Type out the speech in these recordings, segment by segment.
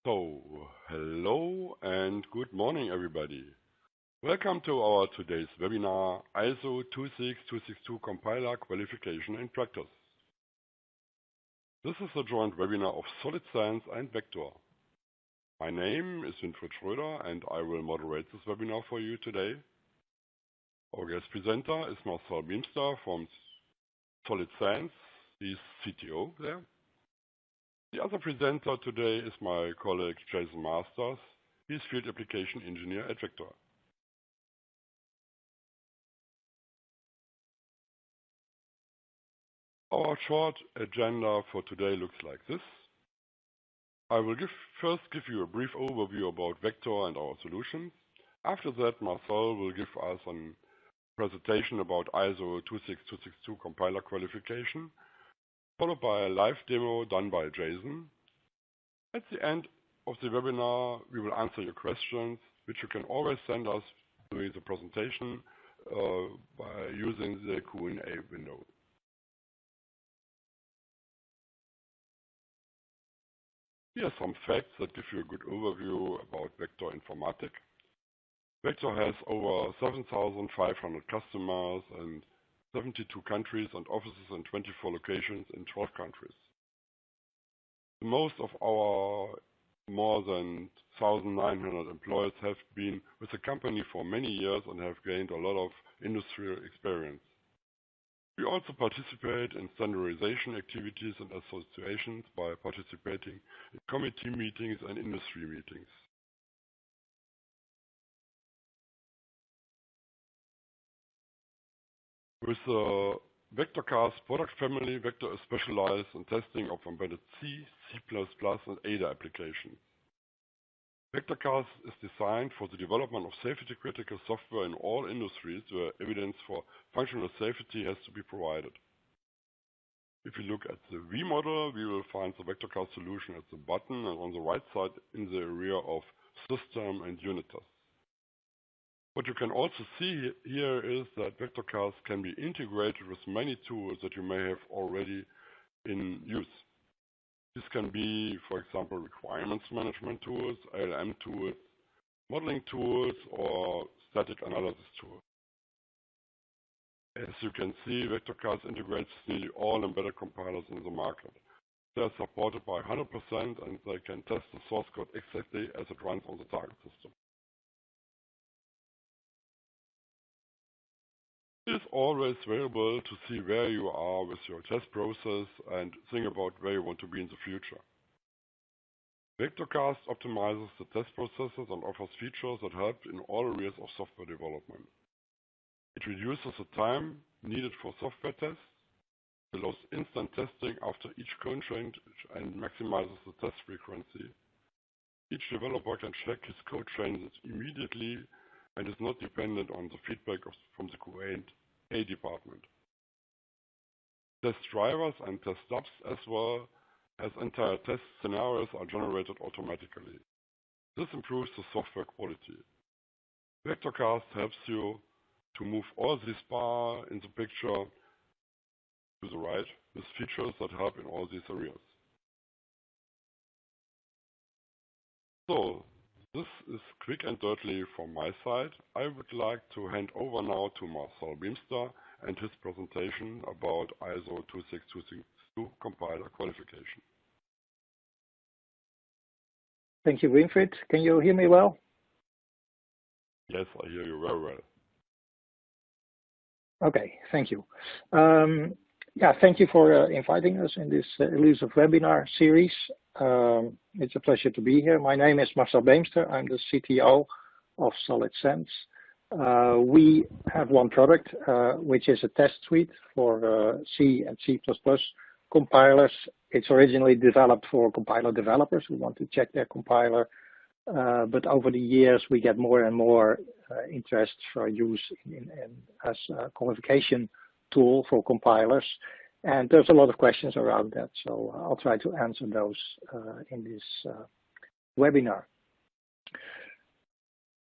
Hello and good morning, everybody. Welcome to our today's webinar, ISO 26262 Compiler Qualification in Practice. This is a joint webinar of SolidSense and Vector. My name is Winfried Schröder and I will moderate this webinar for you today. Our guest presenter is Marcel Beemster from SolidSense. He's CTO there. The other presenter today is my colleague Jason Masters. He's Field Application Engineer at Vector. Our short agenda for today looks like this. I will first give you a brief overview about Vector and our solutions. After that, Marcel will give us a presentation about ISO 26262 compiler qualification, followed by a live demo done by Jason. At the end of the webinar, we will answer your questions, which you can always send us during the presentation by using the Q&A window. Here are some facts that give you a good overview about Vector Informatik. Vector has over 7,500 customers and 72 countries and offices in 24 locations in 12 countries. Most of our more than 1,900 employees have been with the company for many years and have gained a lot of industrial experience. We also participate in standardization activities and associations by participating in committee meetings and industry meetings. With the VectorCAST product family, Vector is specialized in testing of embedded C, C++, and Ada applications. VectorCAST is designed for the development of safety-critical software in all industries where evidence for functional safety has to be provided. If you look at the V model, we will find the VectorCAST solution at the bottom and on the right side in the area of system and unit tests. What you can also see here is that VectorCAST can be integrated with many tools that you may have already in use. This can be, for example, requirements management tools, ALM tools, modeling tools, or static analysis tools. As you can see, VectorCAST integrates nearly all embedded compilers in the market. They are supported by 100% and they can test the source code exactly as it runs on the target system. It is always valuable to see where you are with your test process and think about where you want to be in the future. VectorCAST optimizes the test processes and offers features that help in all areas of software development. It reduces the time needed for software tests, allows instant testing after each code change, and maximizes the test frequency. Each developer can check his code changes immediately and is not dependent on the feedback from the QA department. Test drivers and test stubs as well as entire test scenarios are generated automatically. This improves the software quality. VectorCAST helps you to move all these bar in the picture to the right with features that help in all these areas. So, this is quick and dirty from my side. I would like to hand over now to Marcel Beemster and his presentation about ISO 26262 compiler qualification. Thank you, Winfried. Can you hear me well? Yes, I hear you very well. Okay, thank you. Thank you for inviting us in this elusive webinar series. It's a pleasure to be here. My name is Marcel Beemster. I'm the CTO of SolidSense. We have one product, which is a test suite for C and C++ compilers. It's originally developed for compiler developers who want to check their compiler. But over the years, we get more and more interest for use as a qualification tool for compilers. And there's a lot of questions around that, so I'll try to answer those in this webinar.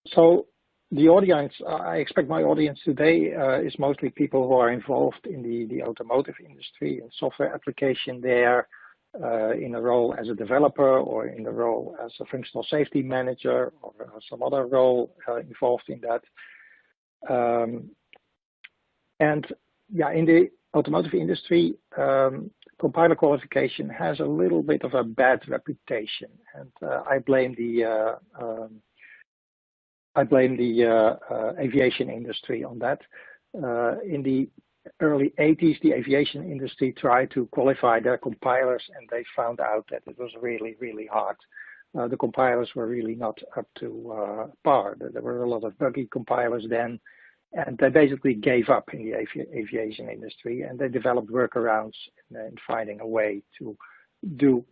So the audience, I expect my audience today is mostly people who are involved in the automotive industry and software application there, in a role as a developer or in a role as a functional safety manager or some other role involved in that. And yeah, in the automotive industry, compiler qualification has a little bit of a bad reputation, and I blame the aviation industry on that. In the early 80s, the aviation industry tried to qualify their compilers, and they found out that it was really, really hard. The compilers were really not up to par. There were a lot of buggy compilers then, and they basically gave up in the aviation industry, and they developed workarounds in finding a way to do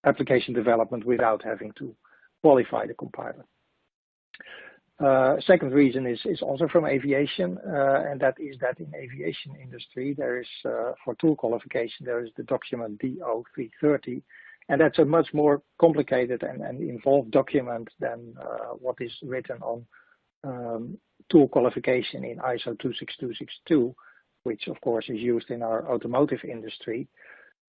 application development without having to qualify the compiler. Second reason is also from aviation, and that is that in aviation industry there is, for tool qualification, there is the document DO330, and that's a much more complicated and involved document than what is written on tool qualification in ISO 26262, which of course is used in our automotive industry.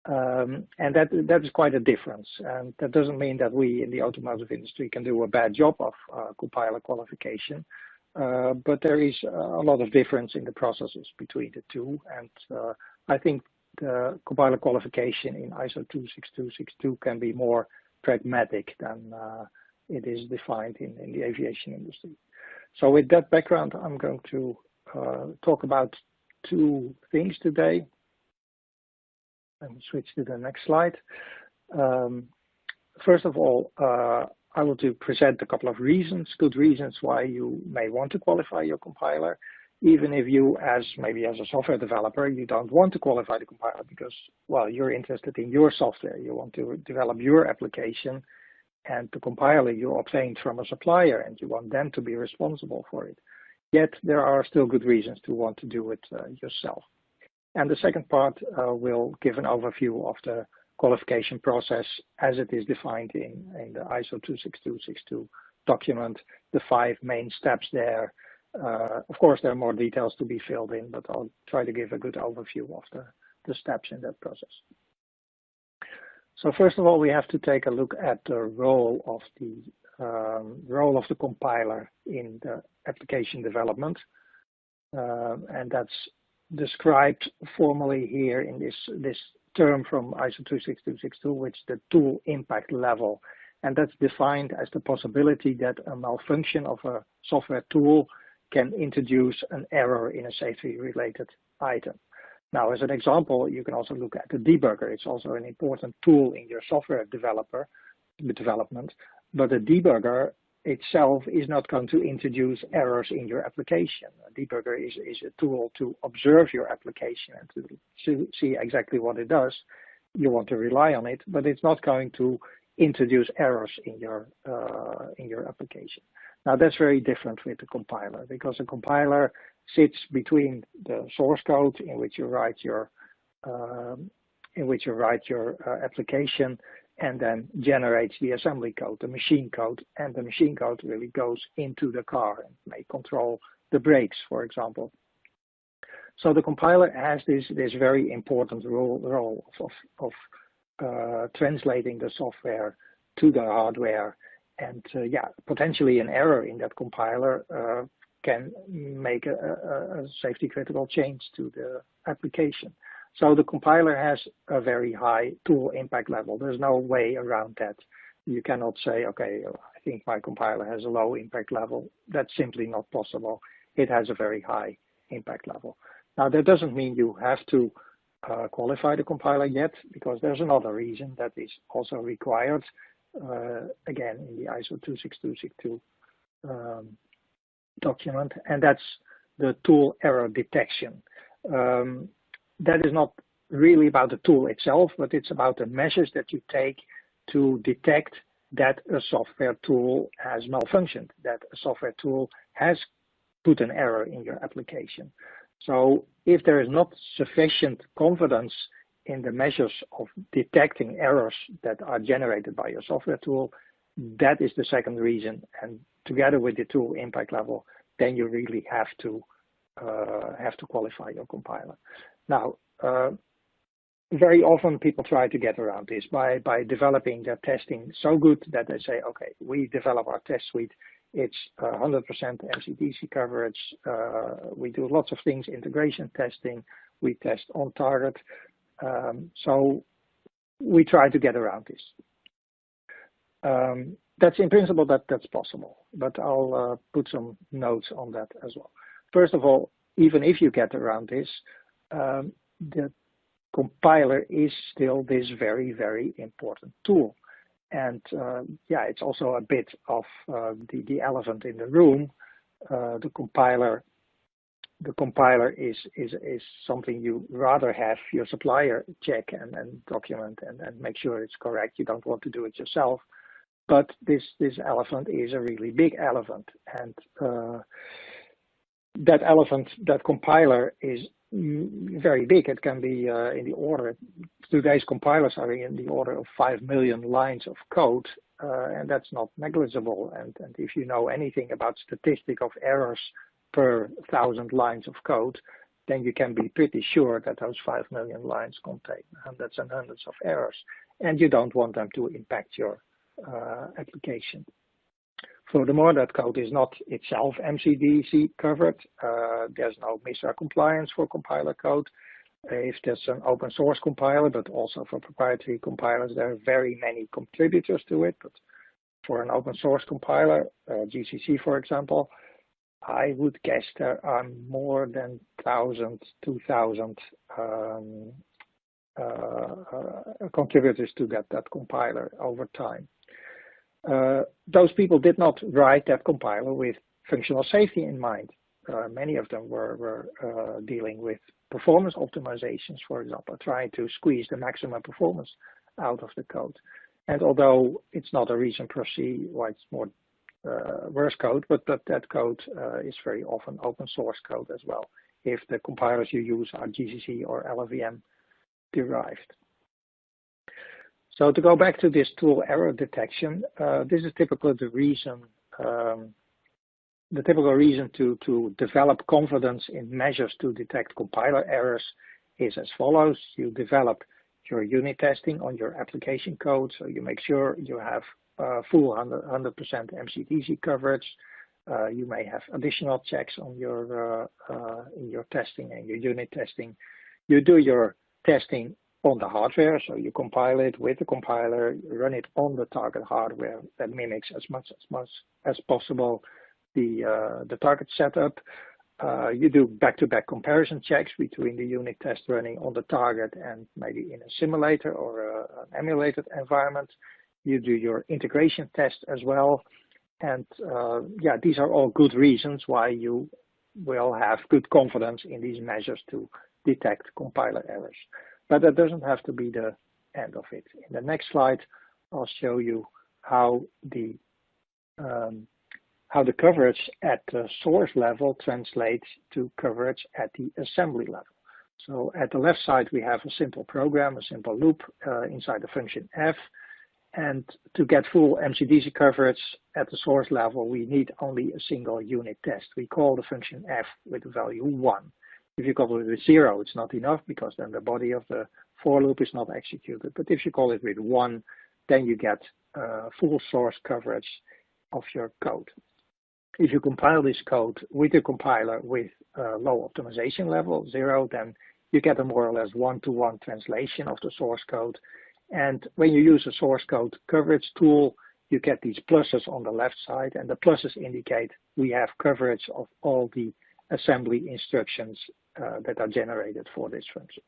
And that is quite a difference, and that doesn't mean that we in the automotive industry can do a bad job of compiler qualification, but there is a lot of difference in the processes between the two, and I think the compiler qualification in ISO 26262 can be more pragmatic than it is defined in the aviation industry. So with that background, I'm going to talk about two things today. Let me switch to the next slide. First of all, I want to present a couple of reasons, good reasons why you may want to qualify your compiler, even if you, maybe as a software developer, you don't want to qualify the compiler because, well, you're interested in your software. You want to develop your application, and the compiler you obtained from a supplier, and you want them to be responsible for it. Yet there are still good reasons to want to do it yourself. And the second part will give an overview of the qualification process as it is defined in the ISO 26262 document, the 5 main steps there. Of course, there are more details to be filled in, but I'll try to give a good overview of the steps in that process. So first of all, we have to take a look at the role of the compiler in the application development, and that's described formally here in this term from ISO 26262, which is the tool impact level, and that's defined as the possibility that a malfunction of a software tool can introduce an error in a safety-related item. Now, as an example, you can also look at the debugger. It's also an important tool in your software development, but the debugger itself is not going to introduce errors in your application. A debugger is a tool to observe your application and to see exactly what it does. You want to rely on it, but it's not going to introduce errors in your application. Now that's very different with the compiler, because a compiler sits between the source code in which you write your application, and then generates the assembly code, the machine code, and the machine code really goes into the car and may control the brakes, for example. So the compiler has this very important role of translating the software to the hardware, and yeah, potentially an error in that compiler can make a safety critical change to the application. So the compiler has a very high tool impact level. There's no way around that. You cannot say, okay, I think my compiler has a low impact level. That's simply not possible. It has a very high impact level. Now, that doesn't mean you have to qualify the compiler yet, because there's another reason that is also required, again, in the ISO 26262 document, and that's the tool error detection. That is not really about the tool itself, but it's about the measures that you take to detect that a software tool has malfunctioned, that a software tool has put an error in your application. So if there is not sufficient confidence in the measures of detecting errors that are generated by your software tool, that is the second reason. And together with the tool impact level, then you really have to qualify your compiler. Now, very often people try to get around this by developing their testing so good that they say, okay, we develop our test suite. It's 100% MCDC coverage. We do lots of things, integration testing. We test on target. So we try to get around this. That's in principle that's possible, but I'll put some notes on that as well. First of all, even if you get around this, the compiler is still this very, very important tool. And yeah, it's also a bit of the elephant in the room. The compiler is something you rather have your supplier check and document and make sure it's correct. You don't want to do it yourself. But this elephant is a really big elephant, and that compiler is very big. It can be in the order, today's compilers are in the order of 5 million lines of code, and that's not negligible. And if you know anything about statistic of errors per 1,000 lines of code, then you can be pretty sure that those 5 million lines contain hundreds and hundreds of errors, and you don't want them to impact your application. Furthermore, that code is not itself MCDC covered. There's no MISRA compliance for compiler code. If there's an open source compiler, but also for proprietary compilers, there are very many contributors to it. But for an open source compiler, GCC, for example, I would guess there are more than 1,000, 2,000 contributors to that compiler over time. Those people did not write that compiler with functional safety in mind. Many of them were dealing with performance optimizations, for example, trying to squeeze the maximum performance out of the code. And although it's not a reason per se why it's more worse code, but that code is very often open source code as well, if the compilers you use are GCC or LLVM derived. So to go back to this tool error detection, this is typically the typical reason to develop confidence in measures to detect compiler errors is as follows. You develop your unit testing on your application code, so you make sure you have full 100% MCDC coverage. You may have additional checks on your in your testing and your unit testing. You do your testing on the hardware, so you compile it with the compiler, run it on the target hardware that mimics as much as possible the target setup. You do back-to-back comparison checks between the unit test running on the target and maybe in a simulator or an emulated environment. You do your integration test as well. And yeah, these are all good reasons why you will have good confidence in these measures to detect compiler errors. But that doesn't have to be the end of it. In the next slide, I'll show you how the coverage at the source level translates to coverage at the assembly level. So at the left side, we have a simple program, a simple loop inside the function f. And to get full MCDC coverage at the source level, we need only a single unit test. We call the function f with the value 1. If you call it with 0, it's not enough because then the body of the for loop is not executed. But if you call it with 1, then you get full source coverage of your code. If you compile this code with the compiler with low optimization level, 0, then you get a more or less one-to-one translation of the source code. And when you use a source code coverage tool, you get these pluses on the left side, and the pluses indicate we have coverage of all the assembly instructions that are generated for this function.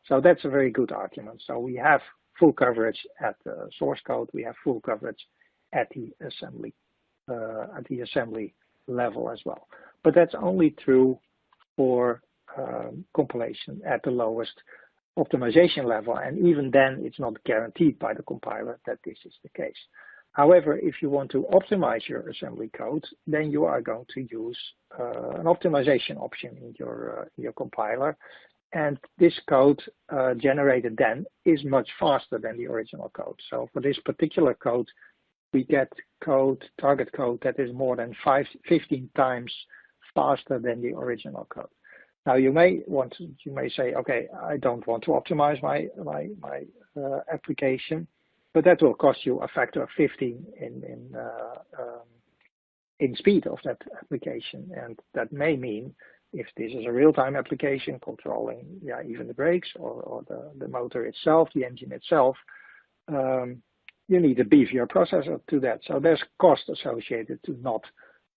So that's a very good argument. So we have full coverage at the source code, we have full coverage at the assembly level as well. But that's only true for compilation at the lowest optimization level, and even then it's not guaranteed by the compiler that this is the case. However, if you want to optimize your assembly code, then you are going to use an optimization option in your compiler, and this code generated then is much faster than the original code. So for this particular code, we get target code that is more than 15 times faster than the original code. Now you may say, okay, I don't want to optimize my application, but that will cost you a factor of 15 in speed of that application, and that may mean if this is a real-time application controlling, even the brakes or the motor itself, the engine itself, you need a beefier processor to that. So there's cost associated to not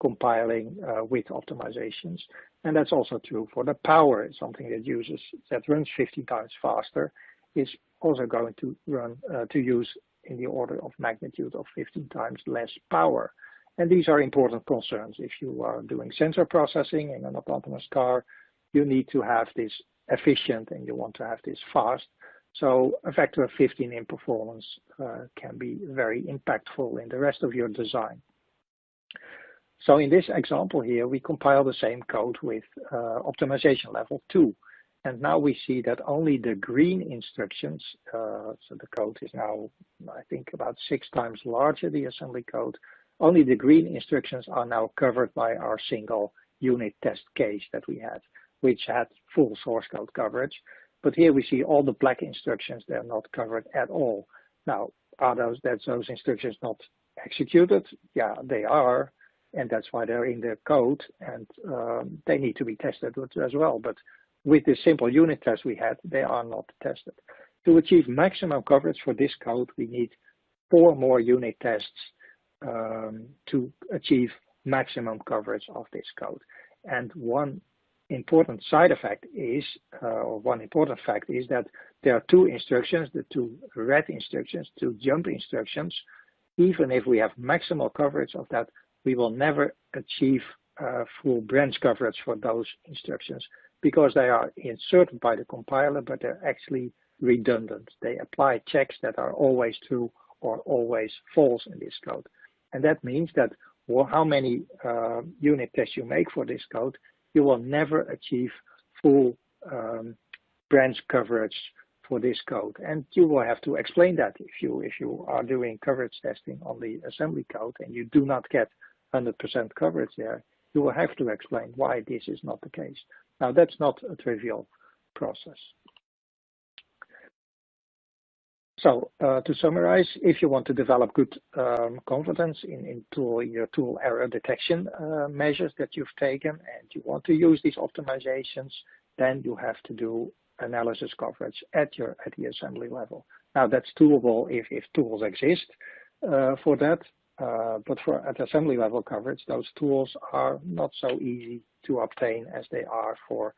compiling with optimizations, and that's also true for the power. It's something that runs 50 times faster is also going to use in the order of magnitude of 15 times less power. And these are important concerns. If you are doing sensor processing in an autonomous car, you need to have this efficient and you want to have this fast. So a factor of 15 in performance can be very impactful in the rest of your design. So in this example here, we compile the same code with optimization level 2. And now we see that only the green instructions, so the code is now, I think, about 6 times larger, the assembly code. Only the green instructions are now covered by our single unit test case that we had, which had full source code coverage. But here we see all the black instructions, they're not covered at all. Now, are those instructions not executed? Yeah, they are, and that's why they're in the code, and they need to be tested as well. But with this simple unit test we had, they are not tested. To achieve maximum coverage for this code, we need 4 more unit tests to achieve maximum coverage of this code. And one important side effect is, or one important fact is that there are 2 instructions, the 2 red instructions, 2 jump instructions. Even if we have maximal coverage of that, we will never achieve full branch coverage for those instructions because they are inserted by the compiler, but they're actually redundant. They apply checks that are always true or always false in this code. And that means that how many unit tests you make for this code, you will never achieve full branch coverage for this code. And you will have to explain that if you are doing coverage testing on the assembly code and you do not get 100% coverage there, you will have to explain why this is not the case. Now, that's not a trivial process. So to summarize, if you want to develop good confidence in your tool error detection measures that you've taken, and you want to use these optimizations, then you have to do analysis coverage at the assembly level. Now that's doable if tools exist for that, but at assembly level coverage, those tools are not so easy to obtain as they are for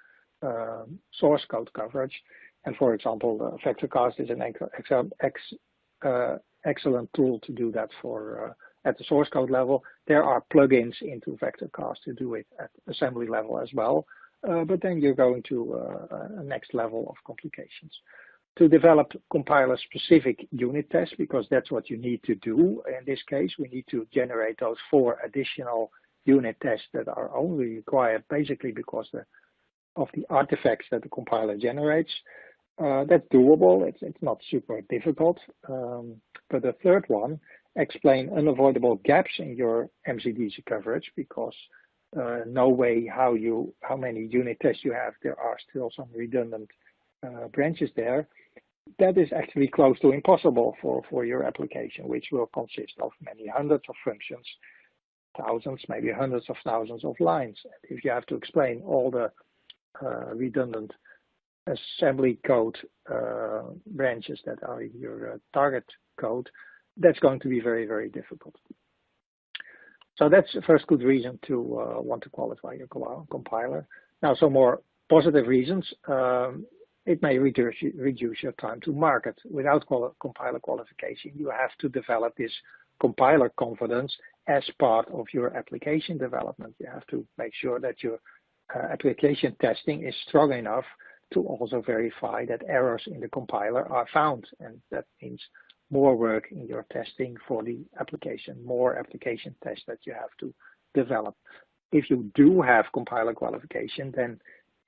source code coverage. And for example, VectorCAST is an excellent tool to do that for at the source code level. There are plugins into VectorCAST to do it at assembly level as well, but then you're going to a next level of complications. To develop compiler-specific unit tests, because that's what you need to do in this case, we need to generate those 4 additional unit tests that are only required basically because of the artifacts that the compiler generates. That's doable. It's not super difficult. But the third one, explain unavoidable gaps in your MCDC coverage, because no way how many unit tests you have, there are still some redundant branches there. That is actually close to impossible for your application, which will consist of many hundreds of functions, thousands, maybe hundreds of thousands of lines. If you have to explain all the redundant assembly code branches that are in your target code, that's going to be very, very difficult. So that's the first good reason to want to qualify your compiler. Now, some more positive reasons. It may reduce your time to market. Without compiler qualification, you have to develop this compiler confidence as part of your application development. You have to make sure that your application testing is strong enough to also verify that errors in the compiler are found. And that means more work in your testing for the application, more application tests that you have to develop. If you do have compiler qualification, then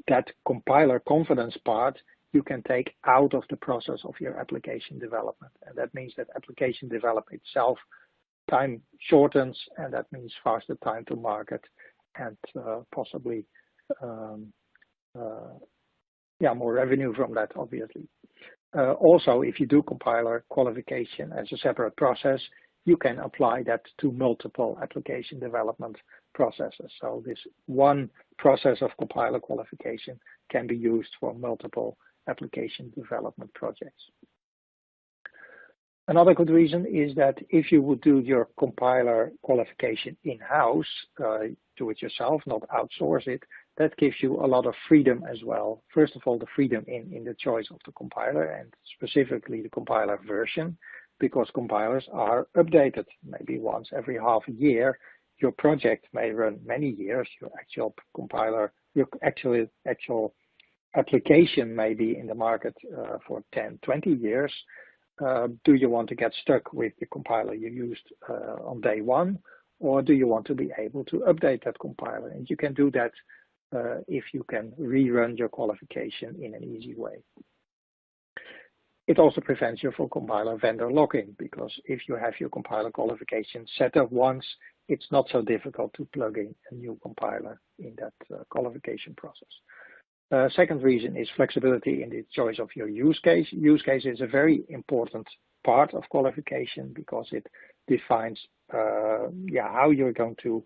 that compiler confidence part you can take out of the process of your application development. And that means that application development itself, time shortens, and that means faster time to market and possibly more revenue from that, obviously. Also, if you do compiler qualification as a separate process, you can apply that to multiple application development processes. So this one process of compiler qualification can be used for multiple application development projects. Another good reason is that if you would do your compiler qualification in-house, do it yourself, not outsource it, that gives you a lot of freedom as well. First of all, the freedom in the choice of the compiler and specifically the compiler version, because compilers are updated maybe once every half a year. Your project may run many years. Your actual compiler, your actual application may be in the market for 10, 20 years. Do you want to get stuck with the compiler you used on day one, or do you want to be able to update that compiler? And you can do that if you can rerun your qualification in an easy way. It also prevents you from compiler vendor lock-in, because if you have your compiler qualification set up once, it's not so difficult to plug in a new compiler in that qualification process. Second reason is flexibility in the choice of your use case. Use case is a very important part of qualification because it defines how you're going to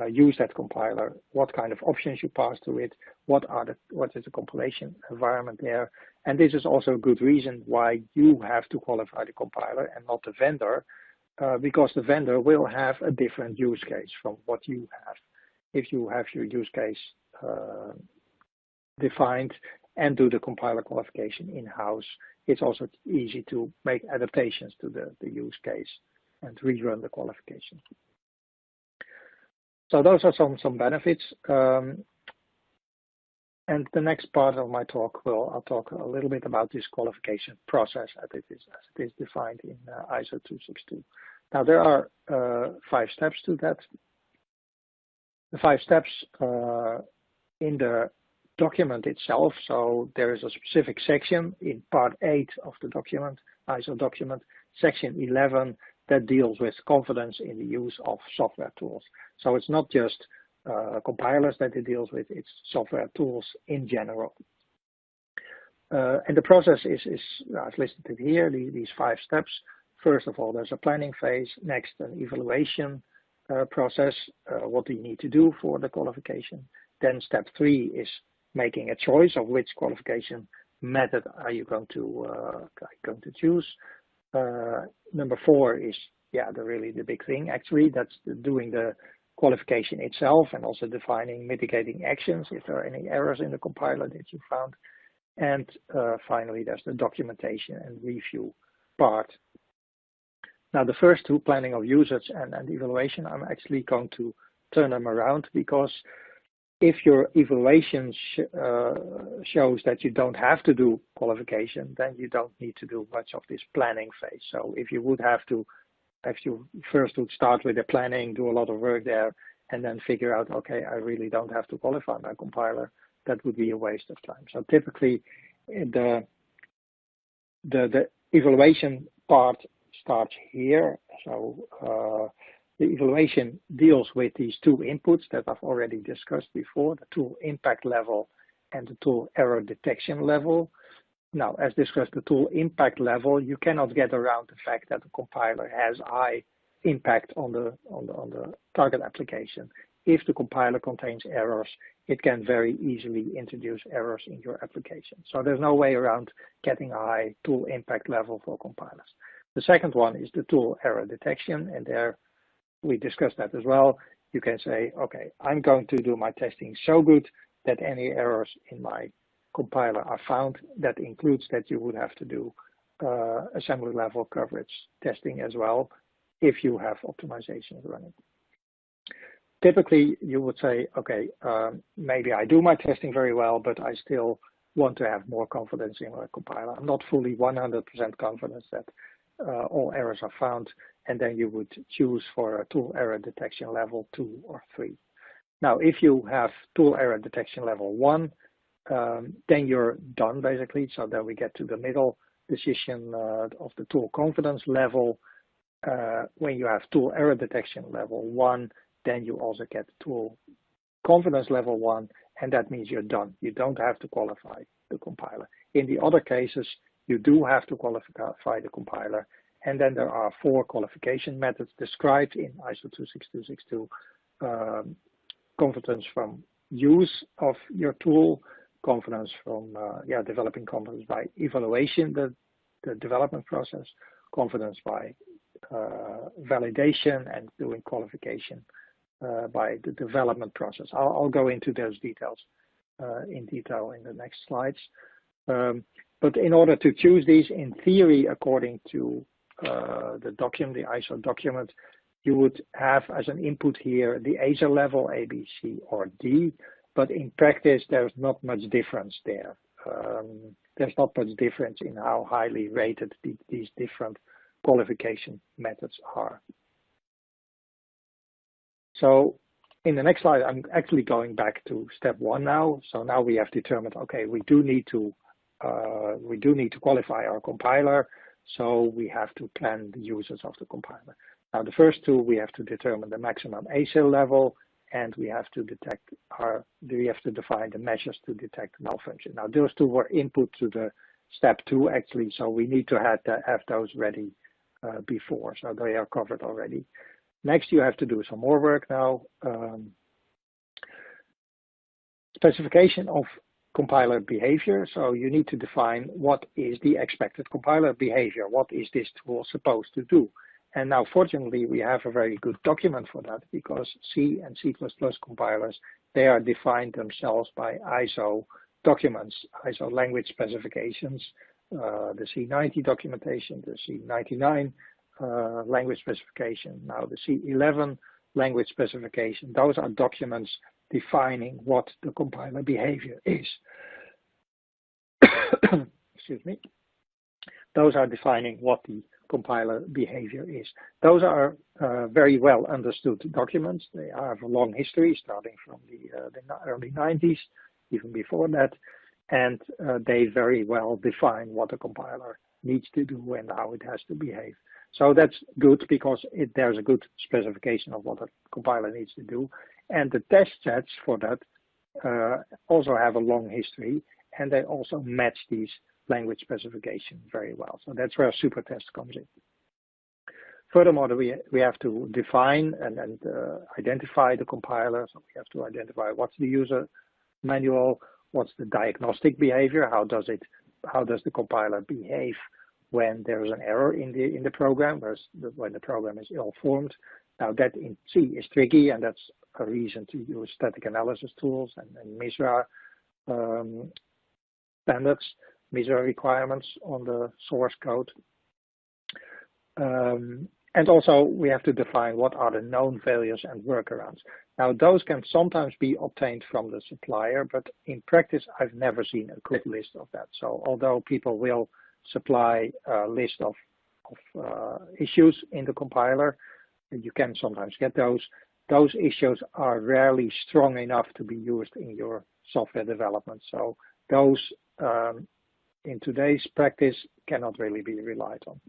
use that compiler, what kind of options you pass to it, what is the compilation environment there. And this is also a good reason why you have to qualify the compiler and not the vendor, because the vendor will have a different use case from what you have. If you have your use case defined and do the compiler qualification in-house, it's also easy to make adaptations to the use case and rerun the qualification. So those are some benefits. And the next part of my talk I'll talk a little bit about this qualification process as it is defined in ISO 262. Now there are 5 steps to that. The 5 steps in the document itself. So there is a specific section in part 8 of the document, ISO document, section 11, that deals with confidence in the use of software tools. So it's not just compilers that it deals with, it's software tools in general. And the process is I've listed it here, these 5 steps. First of all, there's a planning phase. Next, an evaluation process. What do you need to do for the qualification? Then step 3 is making a choice of which qualification method are you going to choose. Number 4 is really the big thing actually. That's doing the qualification itself and also defining mitigating actions if there are any errors in the compiler that you found. And finally, there's the documentation and review part. Now, the first 2, planning of usage and evaluation, I'm actually going to turn them around, because if your evaluation shows that you don't have to do qualification, then you don't need to do much of this planning phase. So if you first would start with the planning, do a lot of work there, and then figure out, okay, I really don't have to qualify my compiler, that would be a waste of time. So typically, the evaluation part starts here. So the evaluation deals with these 2 inputs that I've already discussed before, the tool impact level and the tool error detection level. Now, as discussed, the tool impact level, you cannot get around the fact that the compiler has high impact on the target application. If the compiler contains errors, it can very easily introduce errors in your application. So there's no way around getting a high tool impact level for compilers. The second one is the tool error detection, and there we discussed that as well. You can say, okay, I'm going to do my testing so good that any errors in my compiler are found. That includes that you would have to do assembly level coverage testing as well if you have optimizations running. Typically, you would say, okay, maybe I do my testing very well, but I still want to have more confidence in my compiler. I'm not fully 100% confident that all errors are found, and then you would choose for a tool error detection level 2 or 3. Now, if you have tool error detection level 1, then you're done basically. So then we get to the middle decision of the tool confidence level. When you have tool error detection level 1, then you also get tool confidence level 1, and that means you're done. You don't have to qualify the compiler. In the other cases, you do have to qualify the compiler, and then there are 4 qualification methods described in ISO 26262. Confidence from use of your tool, confidence from developing confidence by evaluation, the development process, confidence by validation, and doing qualification by the development process. I'll go into those details in detail in the next slides. But in order to choose these, in theory, according to the document, the ISO document, you would have as an input here the ASA level, A, B, C, or D, but in practice, there's not much difference there. There's not much difference in how highly rated these different qualification methods are. So in the next slide, I'm actually going back to step 1 now. So now we have determined, okay, we do need to qualify our compiler. So we have to plan the uses of the compiler. Now the first 2, we have to determine the maximum ASIL level, and we have to define the measures to detect malfunction. Now those 2 were input to the step 2 actually, so we need to have those ready before, so they are covered already. Next, you have to do some more work now. Specification of compiler behavior. So you need to define what is the expected compiler behavior. What is this tool supposed to do? And now, fortunately, we have a very good document for that, because C and C++ compilers, they are defined themselves by ISO documents, ISO language specifications, the C90 documentation, the C99 language specification, now the C11 language specification. Those are documents defining what the compiler behavior is. Excuse me. Those are defining what the compiler behavior is. Those are very well understood documents. They have a long history, starting from the early 90s, even before that, and they very well define what a compiler needs to do and how it has to behave. So that's good, because there's a good specification of what a compiler needs to do, and the test sets for that also have a long history, and they also match these language specification very well. So that's where supertest comes in. Furthermore, we have to define and identify the compiler. So we have to identify what's the user manual, what's the diagnostic behavior, how does the compiler behave when there's an error in the program, when the program is ill-formed. Now that in C is tricky, and that's a reason to use static analysis tools and MISRA standards, MISRA requirements on the source code. And also we have to define what are the known failures and workarounds. Now those can sometimes be obtained from the supplier, but in practice I've never seen a good list of that. So although people will supply a list of issues in the compiler, you can sometimes get those. Those issues are rarely strong enough to be used in your software development. So those in today's practice cannot really be relied on.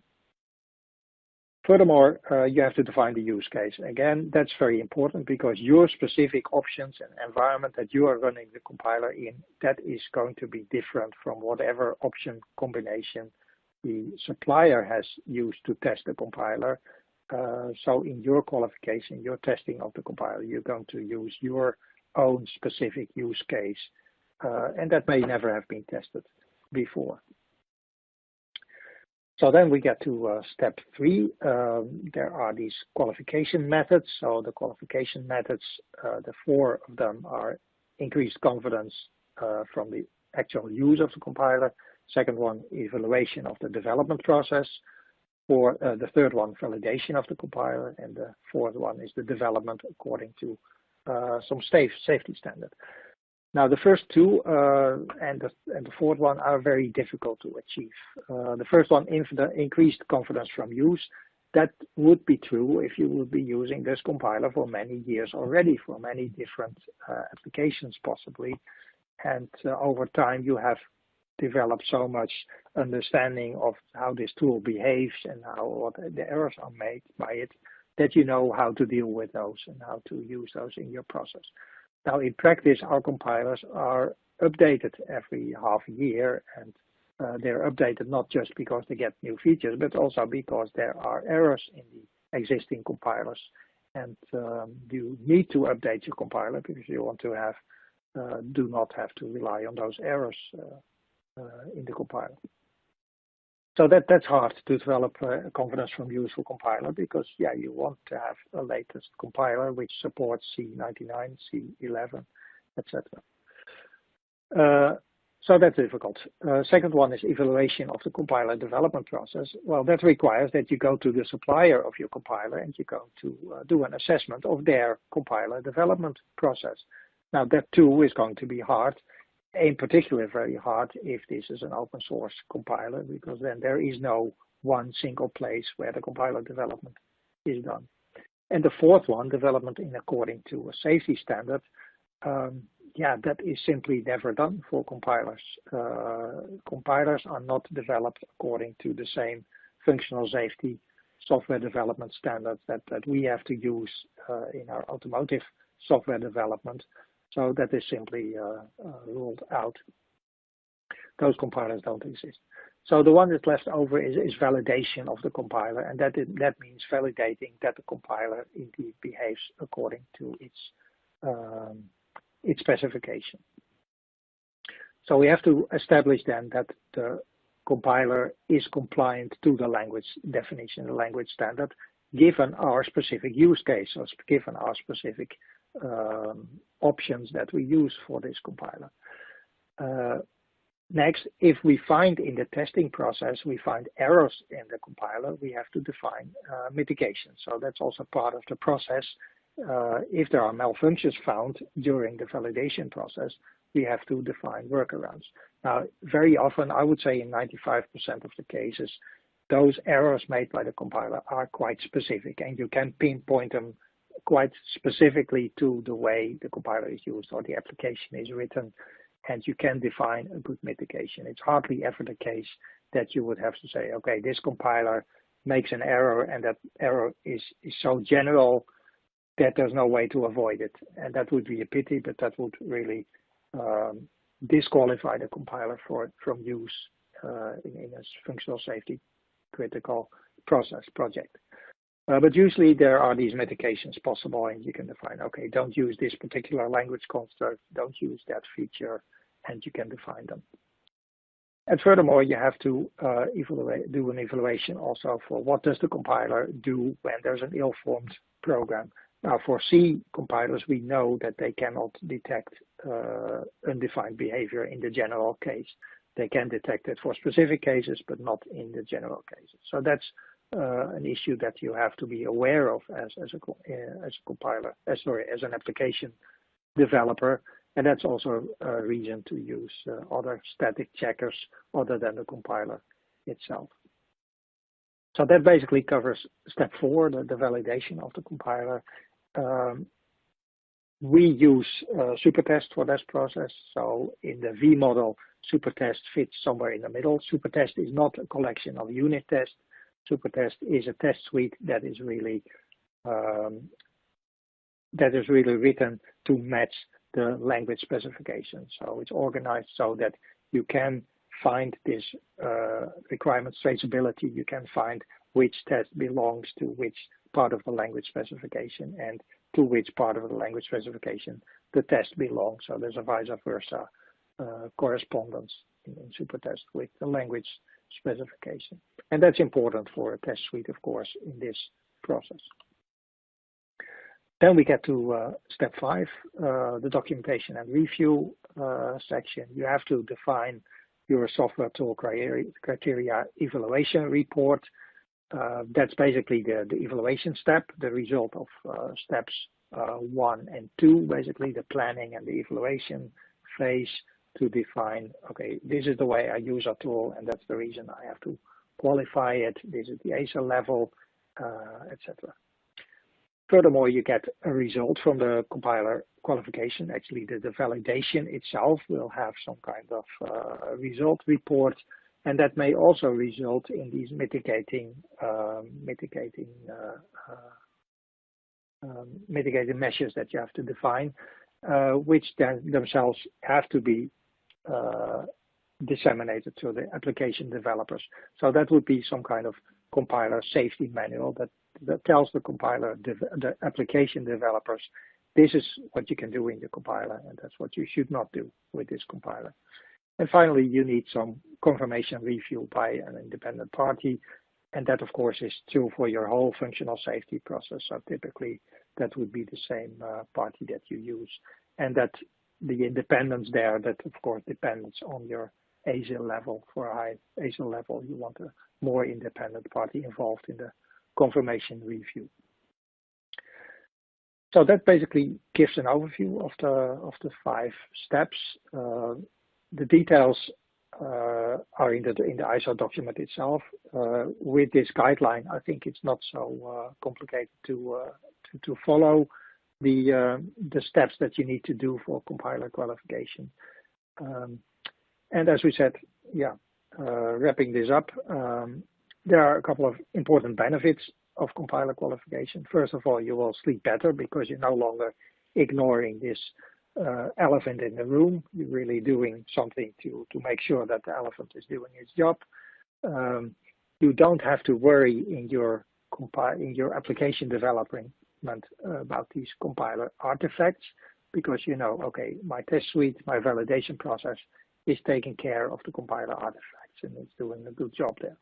Furthermore, you have to define the use case. Again, that's very important, because your specific options and environment that you are running the compiler in, that is going to be different from whatever option combination the supplier has used to test the compiler. So in your qualification, your testing of the compiler, you're going to use your own specific use case, and that may never have been tested before. So then we get to step 3. There are these qualification methods. So the qualification methods, the 4 of them are increased confidence from the actual use of the compiler. Second one, evaluation of the development process. For the third one, validation of the compiler. And the fourth one is the development according to some safety standard. Now, the first 2 and the fourth one are very difficult to achieve. The first one, increased confidence from use, that would be true if you would be using this compiler for many years already, for many different applications possibly. And over time, you have developed so much understanding of how this tool behaves and what the errors are made by it, that you know how to deal with those and how to use those in your process. Now, in practice, our compilers are updated every half a year, and they're updated not just because they get new features, but also because there are errors in the existing compilers. And you need to update your compiler because you want to have, do not have to rely on those errors in the compiler. So that's hard to develop confidence from useful compiler because, yeah, you want to have a latest compiler which supports C99, C11, etc. So that's difficult. Second one is evaluation of the compiler development process. Well, that requires that you go to the supplier of your compiler and you go to do an assessment of their compiler development process. Now, that too is going to be hard. In particular, very hard if this is an open source compiler, because then there is no one single place where the compiler development is done. And the fourth one, development in according to a safety standard, yeah, that is simply never done for compilers. Compilers are not developed according to the same functional safety software development standards that we have to use in our automotive software development. So that is simply ruled out. Those compilers don't exist. So the one that's left over is validation of the compiler, and that means validating that the compiler indeed behaves according to its specification. So we have to establish then that the compiler is compliant to the language definition, the language standard, given our specific use case, or given our specific options that we use for this compiler. Next, if we find in the testing process, we find errors in the compiler, we have to define mitigation. So that's also part of the process. If there are malfunctions found during the validation process, we have to define workarounds. Now, very often, I would say in 95% of the cases, those errors made by the compiler are quite specific, and you can pinpoint them quite specifically to the way the compiler is used or the application is written, and you can define a good mitigation. It's hardly ever the case that you would have to say, okay, this compiler makes an error, and that error is so general that there's no way to avoid it. And that would be a pity, but that would really disqualify the compiler from use in a functional safety critical project. But usually there are these mitigations possible, and you can define, okay, don't use this particular language construct, don't use that feature, and you can define them. And furthermore, you have to do an evaluation also for what does the compiler do when there's an ill-formed program. Now, for C compilers, we know that they cannot detect undefined behavior in the general case. They can detect it for specific cases, but not in the general cases. So that's an issue that you have to be aware of as an application developer, and that's also a reason to use other static checkers other than the compiler itself. So that basically covers step 4, the validation of the compiler. We use Supertest for this process. So in the V model, Supertest fits somewhere in the middle. Supertest is not a collection of unit tests. Supertest is a test suite that is really written to match the language specification. So it's organized so that you can find this requirements traceability. You can find which test belongs to which part of the language specification and to which part of the language specification the test belongs. So there's a vice versa correspondence in Supertest with the language specification. And that's important for a test suite, of course, in this process. Then we get to step 5, the documentation and review section. You have to define your software tool criteria evaluation report. That's basically the evaluation step, the result of steps 1 and 2, basically the planning and the evaluation phase to define, okay, this is the way I use a tool, and that's the reason I have to qualify it. This is the ASA level, etc. Furthermore, you get a result from the compiler qualification. Actually, the validation itself will have some kind of result report, and that may also result in these mitigating measures that you have to define. which then themselves have to be disseminated to the application developers. So that would be some kind of compiler safety manual that tells the compiler, the application developers, this is what you can do in your compiler, and that's what you should not do with this compiler. And finally, you need some confirmation review by an independent party, and that, of course, is true for your whole functional safety process. So typically, that would be the same party that you use, and that the independence there, that of course depends on your ASIL level. For a high ASIL level, you want a more independent party involved in the confirmation review. So that basically gives an overview of the 5 steps. The details are in the ISO document itself. With this guideline, I think it's not so complicated to follow the steps that you need to do for compiler qualification. And as we said, yeah, wrapping this up, there are a couple of important benefits of compiler qualification. First of all, you will sleep better because you're no longer ignoring this elephant in the room. You're really doing something to make sure that the elephant is doing its job. You don't have to worry in your application development about these compiler artifacts, because you know, okay, my test suite, my validation process is taking care of the compiler artifacts and it's doing a good job there.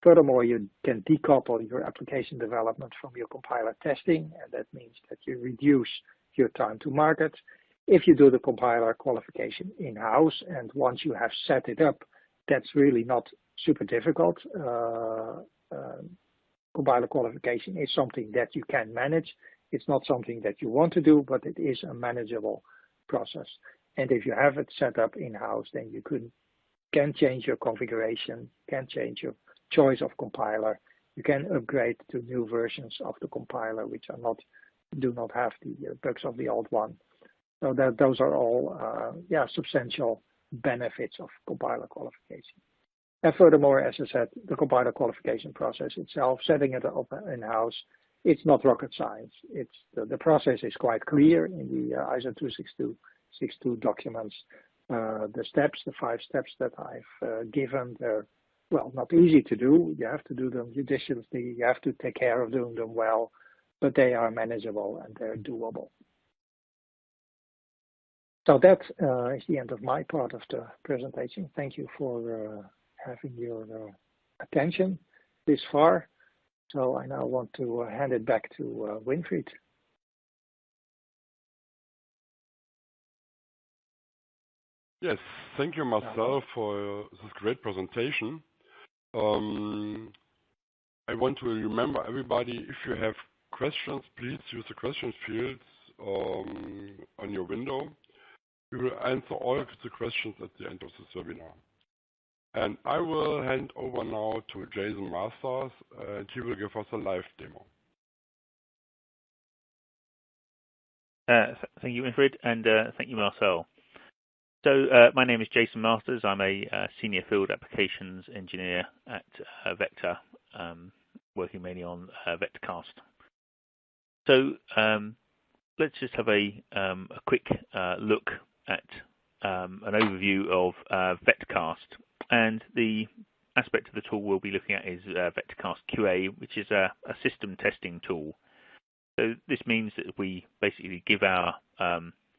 Furthermore, you can decouple your application development from your compiler testing, and that means that you reduce your time to market. If you do the compiler qualification in-house, and once you have set it up, that's really not super difficult. Compiler qualification is something that you can manage. It's not something that you want to do, but it is a manageable process. And if you have it set up in-house, then you can change your configuration, can change your choice of compiler. You can upgrade to new versions of the compiler, which do not have the bugs of the old one. So those are all substantial benefits of compiler qualification. And furthermore, as I said, the compiler qualification process itself, setting it up in-house, it's not rocket science. The process is quite clear in the ISO 26262 documents. The 5 steps that I've given, they're, well, not easy to do. You have to do them judiciously. You have to take care of doing them well, but they are manageable and they're doable. So that is the end of my part of the presentation. Thank you for having your attention this far. So I now want to hand it back to Winfried. Yes, thank you, Marcel, for this great presentation. I want to remember everybody, if you have questions, please use the questions fields on your window. We will answer all of the questions at the end of this webinar. And I will hand over now to Jason Masters, and he will give us a live demo. Thank you, Winfried, and thank you, Marcel. So my name is Jason Masters. I'm a Senior Field Applications Engineer at Vector, working mainly on VectorCAST. So let's just have a quick look at an overview of VectorCAST. And the aspect of the tool we'll be looking at is VectorCAST QA, which is a system testing tool. So this means that we basically give our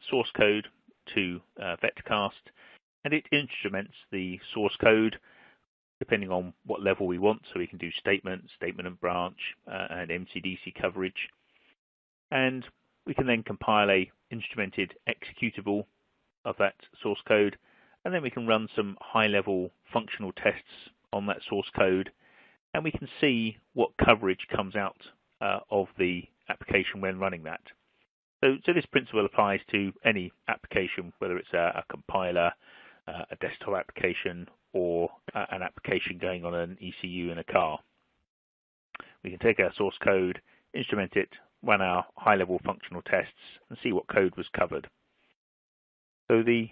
source code to VectorCAST, and it instruments the source code depending on what level we want. So we can do statement and branch, and MCDC coverage. And we can then compile a instrumented executable of that source code, and then we can run some high-level functional tests on that source code, and we can see what coverage comes out of the application when running that. So this principle applies to any application, whether it's a compiler, a desktop application, or an application going on an ECU in a car. We can take our source code, instrument it, run our high-level functional tests, and see what code was covered. So the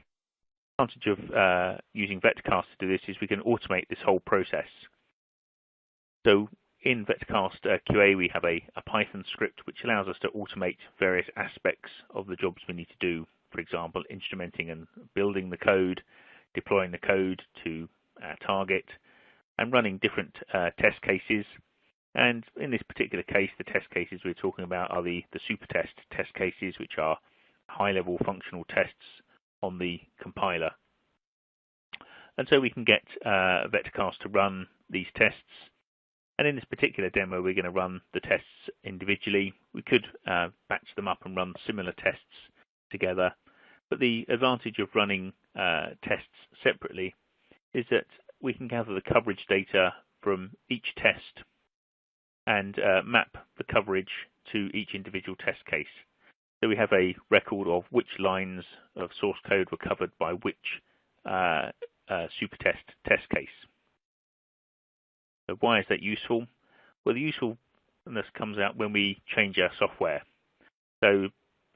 advantage of using VectorCAST to do this is we can automate this whole process. So in VectorCAST QA, we have a Python script which allows us to automate various aspects of the jobs we need to do. For example, instrumenting and building the code, deploying the code to our target, and running different test cases. And in this particular case, the test cases we're talking about are the super test cases, which are high-level functional tests on the compiler. And so we can get VectorCAST to run these tests. And in this particular demo, we're going to run the tests individually. We could batch them up and run similar tests together. But the advantage of running tests separately is that we can gather the coverage data from each test and map the coverage to each individual test case. So we have a record of which lines of source code were covered by which super test case. So why is that useful? Well, the usefulness comes out when we change our software. So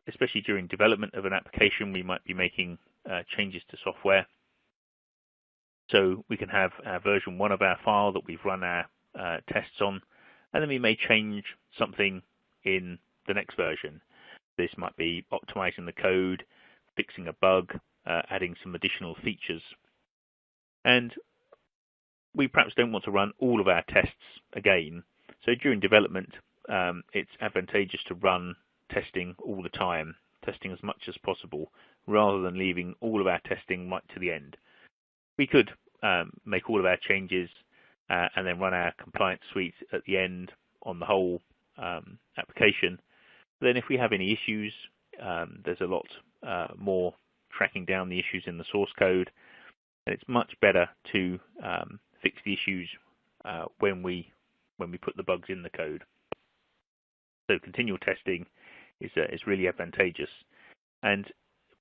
especially during development of an application, we might be making changes to software. So we can have version 1 of our file that we've run our tests on, and then we may change something in the next version. This might be optimizing the code, fixing a bug, adding some additional features. And we perhaps don't want to run all of our tests again. So during development, it's advantageous to run testing all the time, testing as much as possible, rather than leaving all of our testing right to the end. We could make all of our changes and then run our compliance suite at the end on the whole application. Then if we have any issues, there's a lot more tracking down the issues in the source code. And it's much better to fix the issues when we put the bugs in the code. So continual testing is really advantageous. And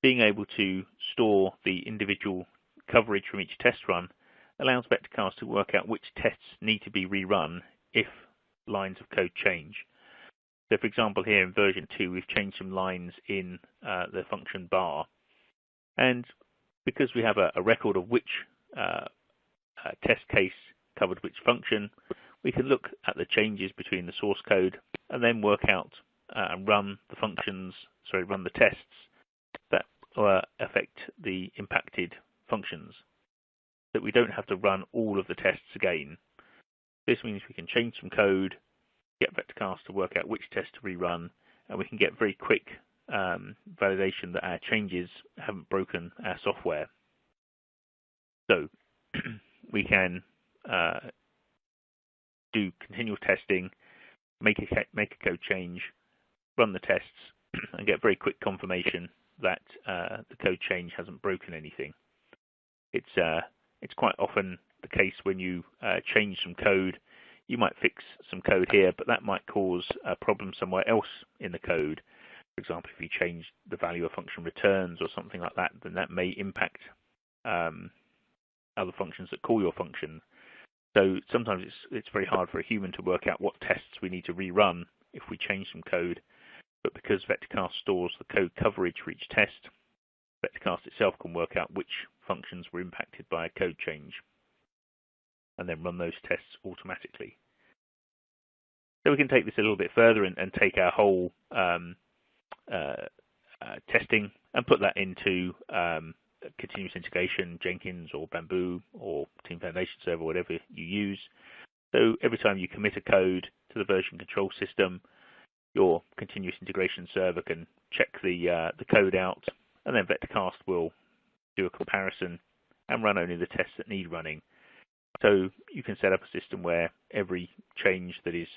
being able to store the individual coverage from each test run allows VectorCAST to work out which tests need to be rerun if lines of code change. So for example, here in version 2, we've changed some lines in the function bar. And because we have a record of which test case covered which function, we can look at the changes between the source code and then work out and run the tests that affect the impacted functions. That we don't have to run all of the tests again. This means we can change some code, get VectorCAST to work out which test to rerun, and we can get very quick validation that our changes haven't broken our software. So we can do continual testing, make a code change, run the tests, and get very quick confirmation that the code change hasn't broken anything. It's quite often the case when you change some code, you might fix some code here, but that might cause a problem somewhere else in the code. For example, if you change the value a function returns or something like that, then that may impact other functions that call your function. So sometimes it's very hard for a human to work out what tests we need to rerun if we change some code. But because VectorCAST stores the code coverage for each test, VectorCAST itself can work out which functions were impacted by a code change and then run those tests automatically. So we can take this a little bit further and take our whole testing and put that into continuous integration, Jenkins or Bamboo or Team Foundation Server, whatever you use. So every time you commit a code to the version control system, your continuous integration server can check the code out, and then VectorCAST will do a comparison and run only the tests that need running. So you can set up a system where every change that is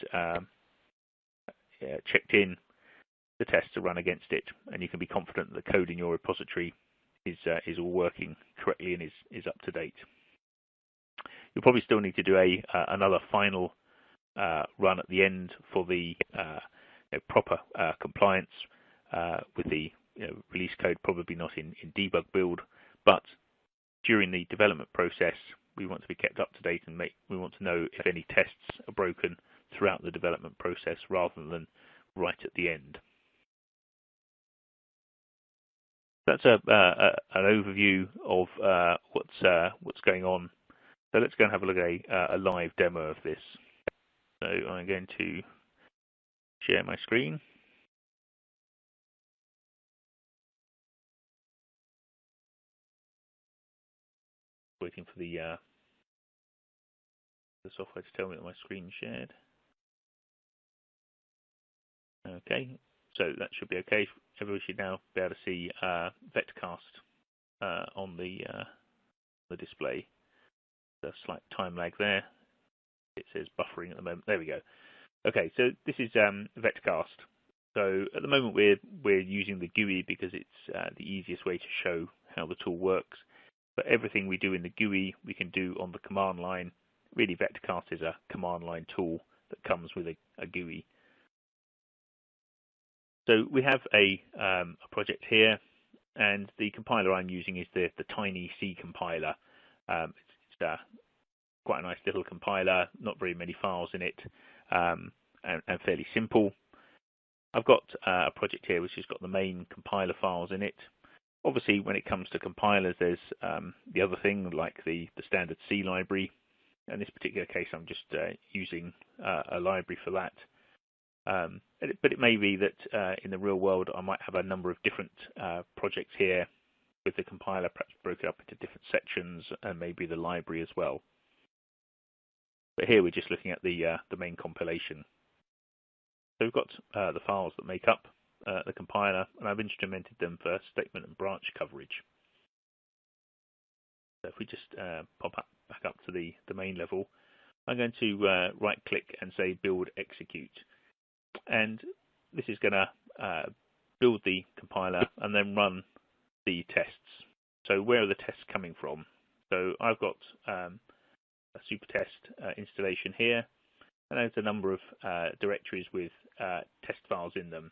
checked in, the tests are run against it, and you can be confident that the code in your repository is all working correctly and is up to date. You'll probably still need to do another final run at the end for the proper compliance with the release code, probably not in debug build, but during the development process, we want to be kept up to date and we want to know if any tests are broken throughout the development process rather than right at the end. That's an overview of what's going on. So let's go and have a look at a live demo of this. So I'm going to share my screen. Waiting for the software to tell me that my screen's shared. Okay, so that should be okay. Everybody should now be able to see VectorCAST on the display. There's a slight time lag there. It says buffering at the moment. There we go. Okay, so this is VectorCAST. So at the moment we're using the GUI because it's the easiest way to show how the tool works. But everything we do in the GUI we can do on the command line. Really, VectorCAST is a command line tool that comes with a GUI. So we have a project here, and the compiler I'm using is the Tiny C compiler. It's quite a nice little compiler, not very many files in it, and fairly simple. I've got a project here which has got the main compiler files in it. Obviously, when it comes to compilers, there's the other thing like the standard C library. In this particular case, I'm just using a library for that. But it may be that in the real world, I might have a number of different projects here with the compiler perhaps broken up into different sections and maybe the library as well. But here we're just looking at the main compilation. So we've got the files that make up the compiler, and I've instrumented them for statement and branch coverage. So if we just pop back up to the main level, I'm going to right-click and say Build Execute. And this is going to build the compiler and then run the tests. So where are the tests coming from? So I've got a supertest installation here, and there's a number of directories with test files in them.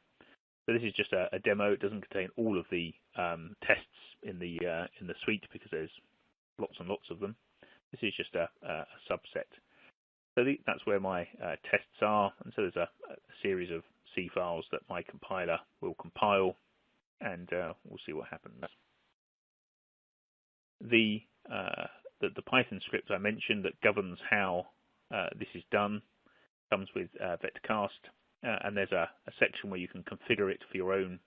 So this is just a demo. It doesn't contain all of the tests in the suite because there's lots and lots of them. This is just a subset. So that's where my tests are, and so there's a series of C files that my compiler will compile, and we'll see what happens. The Python script I mentioned that governs how this is done comes with VectorCAST, and there's a section where you can configure it for your own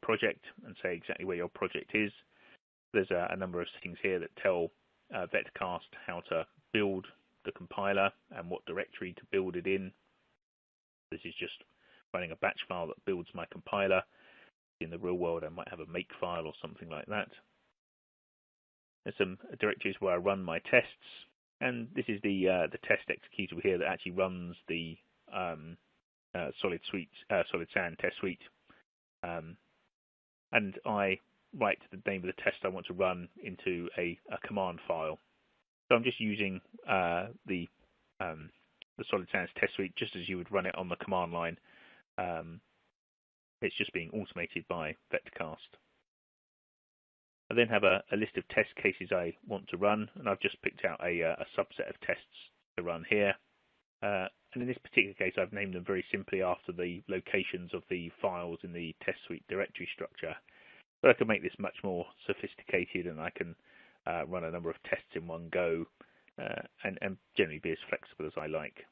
project and say exactly where your project is. There's a number of settings here that tell VectorCAST how to build the compiler and what directory to build it in. This is just running a batch file that builds my compiler. In the real world, I might have a make file or something like that. There's some directories where I run my tests, and this is the test executable here that actually runs the Solid Sand test suite. And I write the name of the test I want to run into a command file. So I'm just using the Solid Sands test suite just as you would run it on the command line. It's just being automated by VectorCAST. I then have a list of test cases I want to run, and I've just picked out a subset of tests to run here. And in this particular case, I've named them very simply after the locations of the files in the test suite directory structure. But I can make this much more sophisticated, and I can run a number of tests in one go, and generally be as flexible as I like.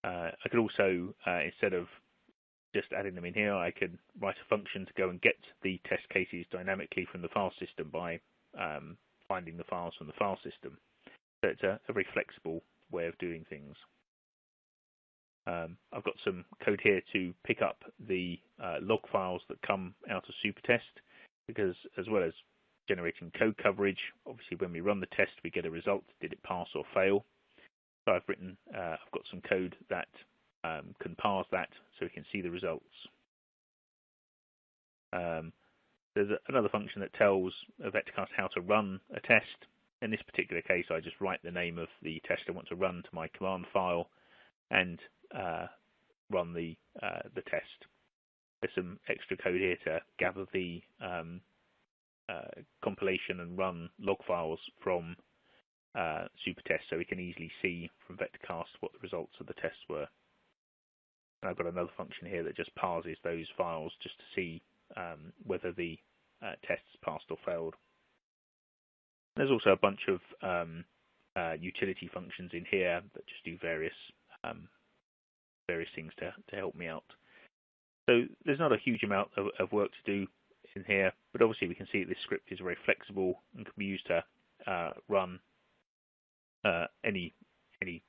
I could also, instead of just adding them in here, I could write a function to go and get the test cases dynamically from the file system by finding the files from the file system. So it's a very flexible way of doing things. I've got some code here to pick up the log files that come out of Supertest, because as well as generating code coverage, obviously when we run the test we get a result. Did it pass or fail? So I've got some code that can parse that so we can see the results. There's another function that tells VectorCAST how to run a test. In this particular case, I just write the name of the test I want to run to my command file and run the test. There's some extra code here to gather the compilation and run log files from Supertest, so we can easily see from VectorCAST what the results of the tests were. And I've got another function here that just parses those files just to see whether the tests passed or failed. There's also a bunch of utility functions in here that just do various various things to help me out. So there's not a huge amount of work to do in here, but obviously we can see that this script is very flexible and can be used to run any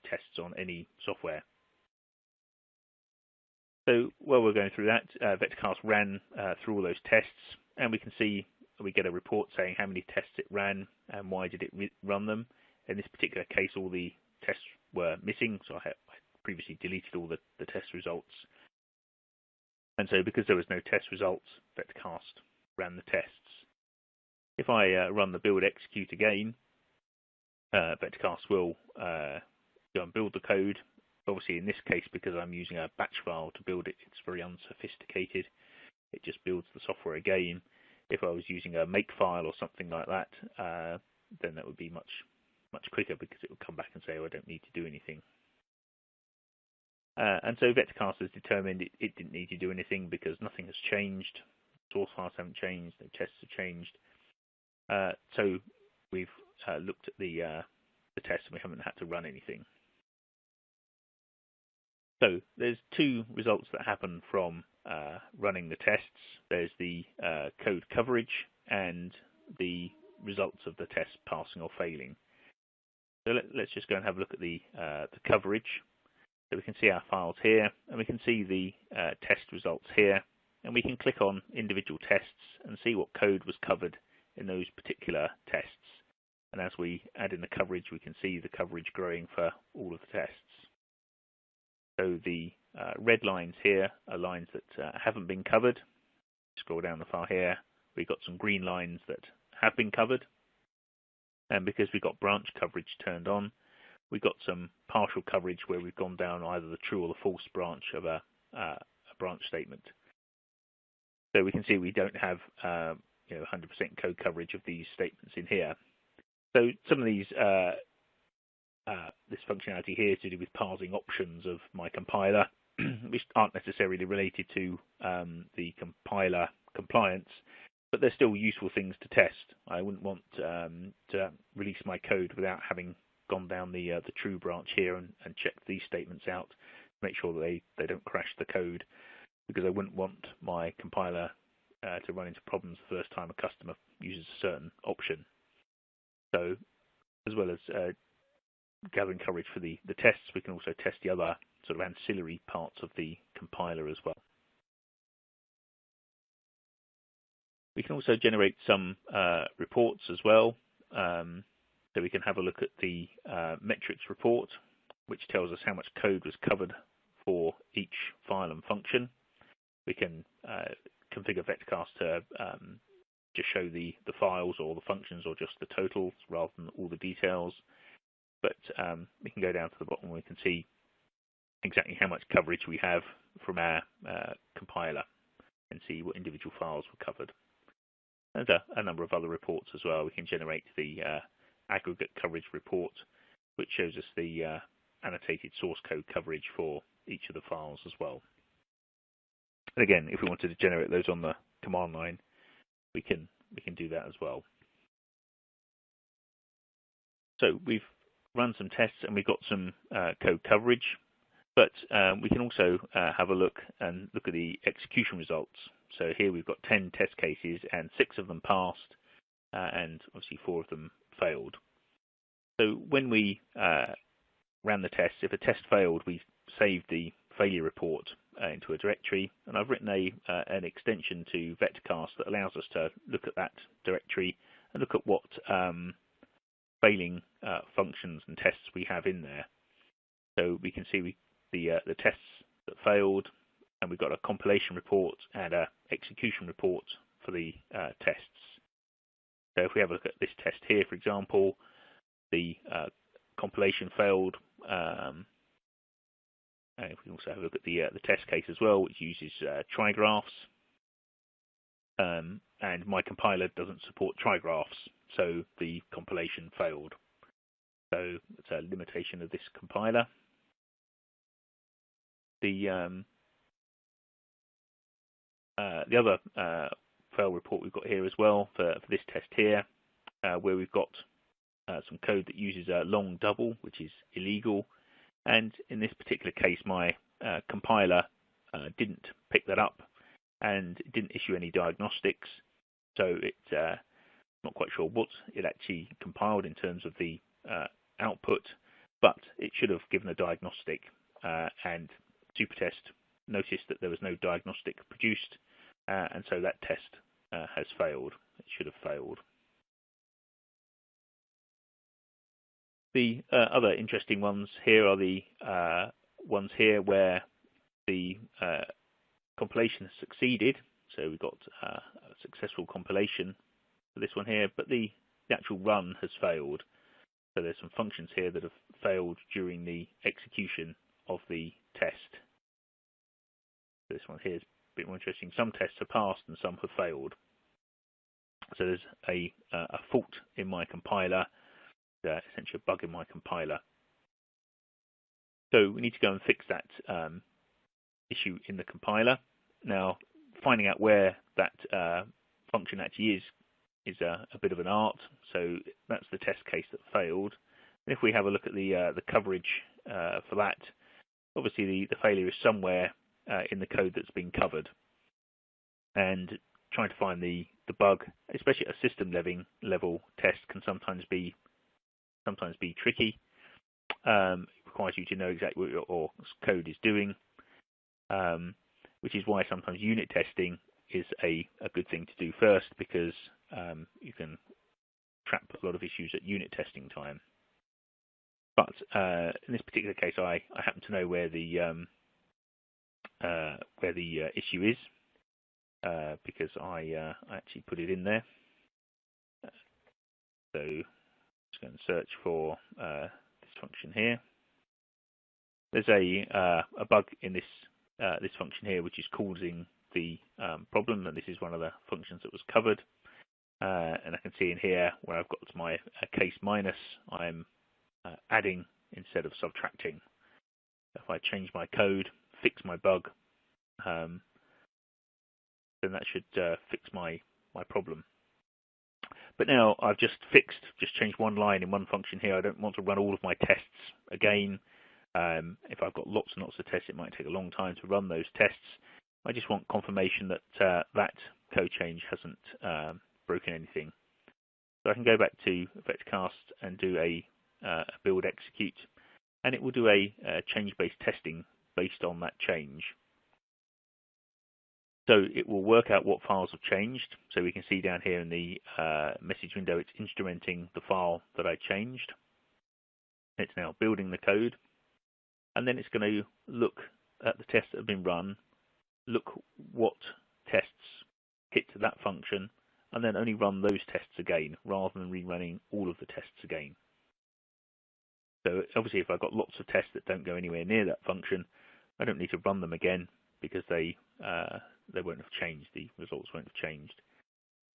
tests on any software. So while we're going through that, VectorCAST ran through all those tests, and we can see we get a report saying how many tests it ran and why did it run them. In this particular case, all the tests were missing, so I previously deleted all the test results. And so because there was no test results, VectorCAST ran the tests. If I run the build execute again, VectorCAST will go and build the code. Obviously in this case, because I'm using a batch file to build it, it's very unsophisticated. It just builds the software again. If I was using a make file or something like that, then that would be much quicker, because it would come back and say, oh, I don't need to do anything. And so VectorCAST has determined it didn't need to do anything because nothing has changed. Source files haven't changed, no tests have changed. So we've looked at the tests and we haven't had to run anything. So there's two results that happen from running the tests. There's the code coverage and the results of the test passing or failing. So let's just go and have a look at the coverage. So we can see our files here, and we can see the test results here, and we can click on individual tests and see what code was covered in those particular tests. And as we add in the coverage, we can see the coverage growing for all of the tests. So the red lines here are lines that haven't been covered. Scroll down the file here, we've got some green lines that have been covered. And because we've got branch coverage turned on, we've got some partial coverage where we've gone down either the true or the false branch of a branch statement. So we can see we don't have 100% code coverage of these statements in here. So some of these this functionality here is to do with parsing options of my compiler, which aren't necessarily related to the compiler compliance, but they're still useful things to test. I wouldn't want to release my code without having gone down the true branch here and checked these statements out to make sure that they don't crash the code, because I wouldn't want my compiler to run into problems the first time a customer uses a certain option. So as well as gathering coverage for the tests, we can also test the other sort of ancillary parts of the compiler as well. We can also generate some reports as well. So we can have a look at the metrics report, which tells us how much code was covered for each file and function. We can configure VectorCAST to just show the files or the functions or just the totals rather than all the details. But we can go down to the bottom and we can see exactly how much coverage we have from our compiler and see what individual files were covered. There's a number of other reports as well. We can generate the aggregate coverage report, which shows us the annotated source code coverage for each of the files as well. And again, if we wanted to generate those on the command line, we can do that as well. So we've run some tests and we've got some code coverage, but we can also have a look at the execution results. So here we've got 10 test cases and 6 of them passed and obviously 4 of them failed. So when we ran the test, if a test failed, we saved the failure report into a directory, and I've written an extension to VectorCAST that allows us to look at that directory and look at what failing functions and tests we have in there. So we can see the tests that failed, and we've got a compilation report and a execution report for the tests. So if we have a look at this test here, for example, the compilation failed. And if we also have a look at the test case as well, which uses trigraphs, and my compiler doesn't support trigraphs, so the compilation failed. So it's a limitation of this compiler. The other fail report we've got here as well for this test here, where we've got some code that uses a long double, which is illegal. And in this particular case, my compiler didn't pick that up and it didn't issue any diagnostics, so it's not quite sure what it actually compiled in terms of the output, but it should have given a diagnostic, and Supertest noticed that there was no diagnostic produced, and so that test has failed. It should have failed. The other interesting ones here are the ones here where the compilation has succeeded. So we've got a successful compilation for this one here, but the actual run has failed. So there's some functions here that have failed during the execution of the test. This one here is a bit more interesting. Some tests have passed and some have failed. So there's a fault in my compiler, essentially a bug in my compiler. So we need to go and fix that issue in the compiler. Now, finding out where that function actually is a bit of an art. So that's the test case that failed. And if we have a look at the coverage for that, obviously the failure is somewhere in the code that's been covered. And trying to find the bug, especially at a system level test, can sometimes be tricky. It requires you to know exactly what your code is doing, which is why sometimes unit testing is a good thing to do first, because you can trap a lot of issues at unit testing time. But in this particular case, I happen to know where the issue is, because I actually put it in there. So just going to search for this function here. There's a bug in this this function here, which is causing the problem, and this is one of the functions that was covered. And I can see in here where I've got my case minus, I'm adding instead of subtracting. If I change my code, fix my bug, then that should fix my problem. But now I've just changed one line in one function here. I don't want to run all of my tests again. If I've got lots and lots of tests, it might take a long time to run those tests. I just want confirmation that that code change hasn't broken anything. So I can go back to VectorCAST and do a build execute, and it will do a change-based testing based on that change. So it will work out what files have changed. So we can see down here in the message window, it's instrumenting the file that I changed. It's now building the code. And then it's going to look at the tests that have been run, look what tests hit that function, and then only run those tests again, rather than rerunning all of the tests again. So obviously, if I've got lots of tests that don't go anywhere near that function, I don't need to run them again, because they won't have changed. The results won't have changed.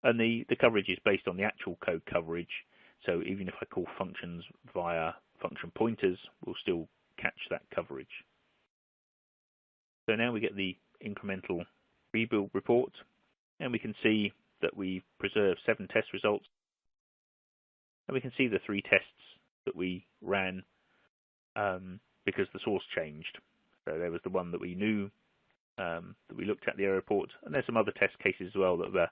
And the coverage is based on the actual code coverage. So even if I call functions via function pointers, we'll still catch that coverage. So now we get the incremental rebuild report, and we can see that we preserved 7 test results, and we can see the 3 tests that we ran because the source changed. So there was the one that we knew, that we looked at the error report, and there's some other test cases as well that were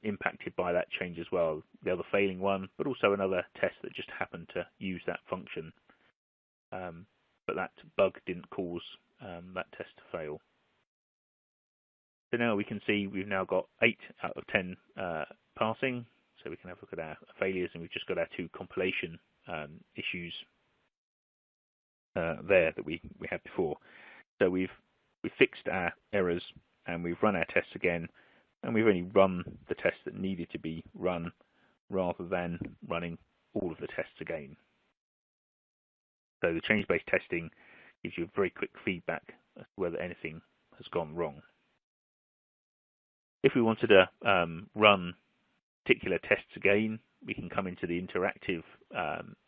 impacted by that change as well. The other failing one, but also another test that just happened to use that function. But that bug didn't cause that test to fail. So now we can see we've now got 8 out of 10 passing. So we can have a look at our failures, and we've just got our 2 compilation issues there that we had before. So we've fixed our errors, and we've run our tests again, and we've only run the tests that needed to be run, rather than running all of the tests again. So the change-based testing gives you a very quick feedback as to whether anything has gone wrong. If we wanted to run particular tests again, we can come into the interactive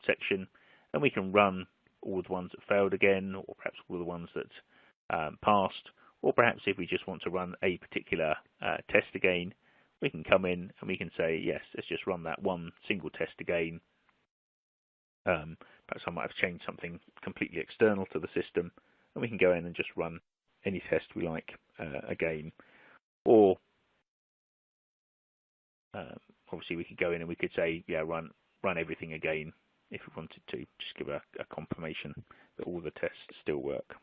section, and we can run all the ones that failed again, or perhaps all the ones that passed, or perhaps if we just want to run a particular test again, we can come in and we can say, yes, let's just run that one single test again. Perhaps I might have changed something completely external to the system, and we can go in and just run any test we like again. Or obviously we could go in and we could say, yeah, run everything again if we wanted to, just give a confirmation that all the tests still work.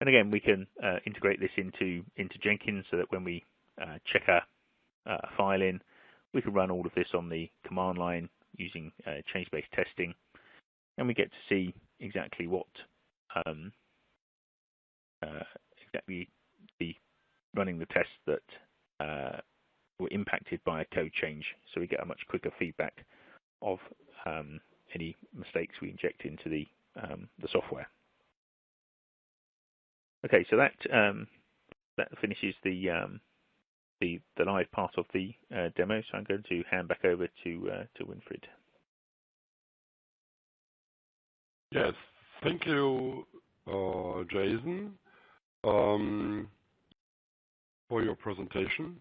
And again, we can integrate this into Jenkins so that when we check a file in, we can run all of this on the command line using change-based testing, and we get to see exactly what exactly running the tests that were impacted by a code change. So we get a much quicker feedback of any mistakes we inject into the software. Okay, so that finishes the live part of the demo. So I'm going to hand back over to Winfried. Yes, thank you, Jason, for your presentation.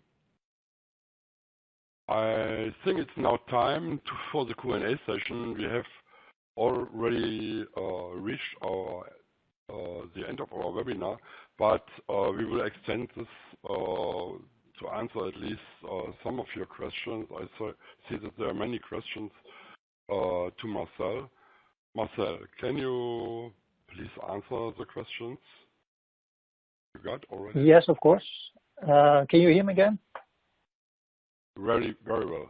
I think it's now time for the Q&A session. We have already reached the end of our webinar, but we will extend this to answer at least some of your questions. I see that there are many questions to Marcel. Marcel, can you please answer the questions you got already? Yes, of course. Can you hear me again? Very, very well.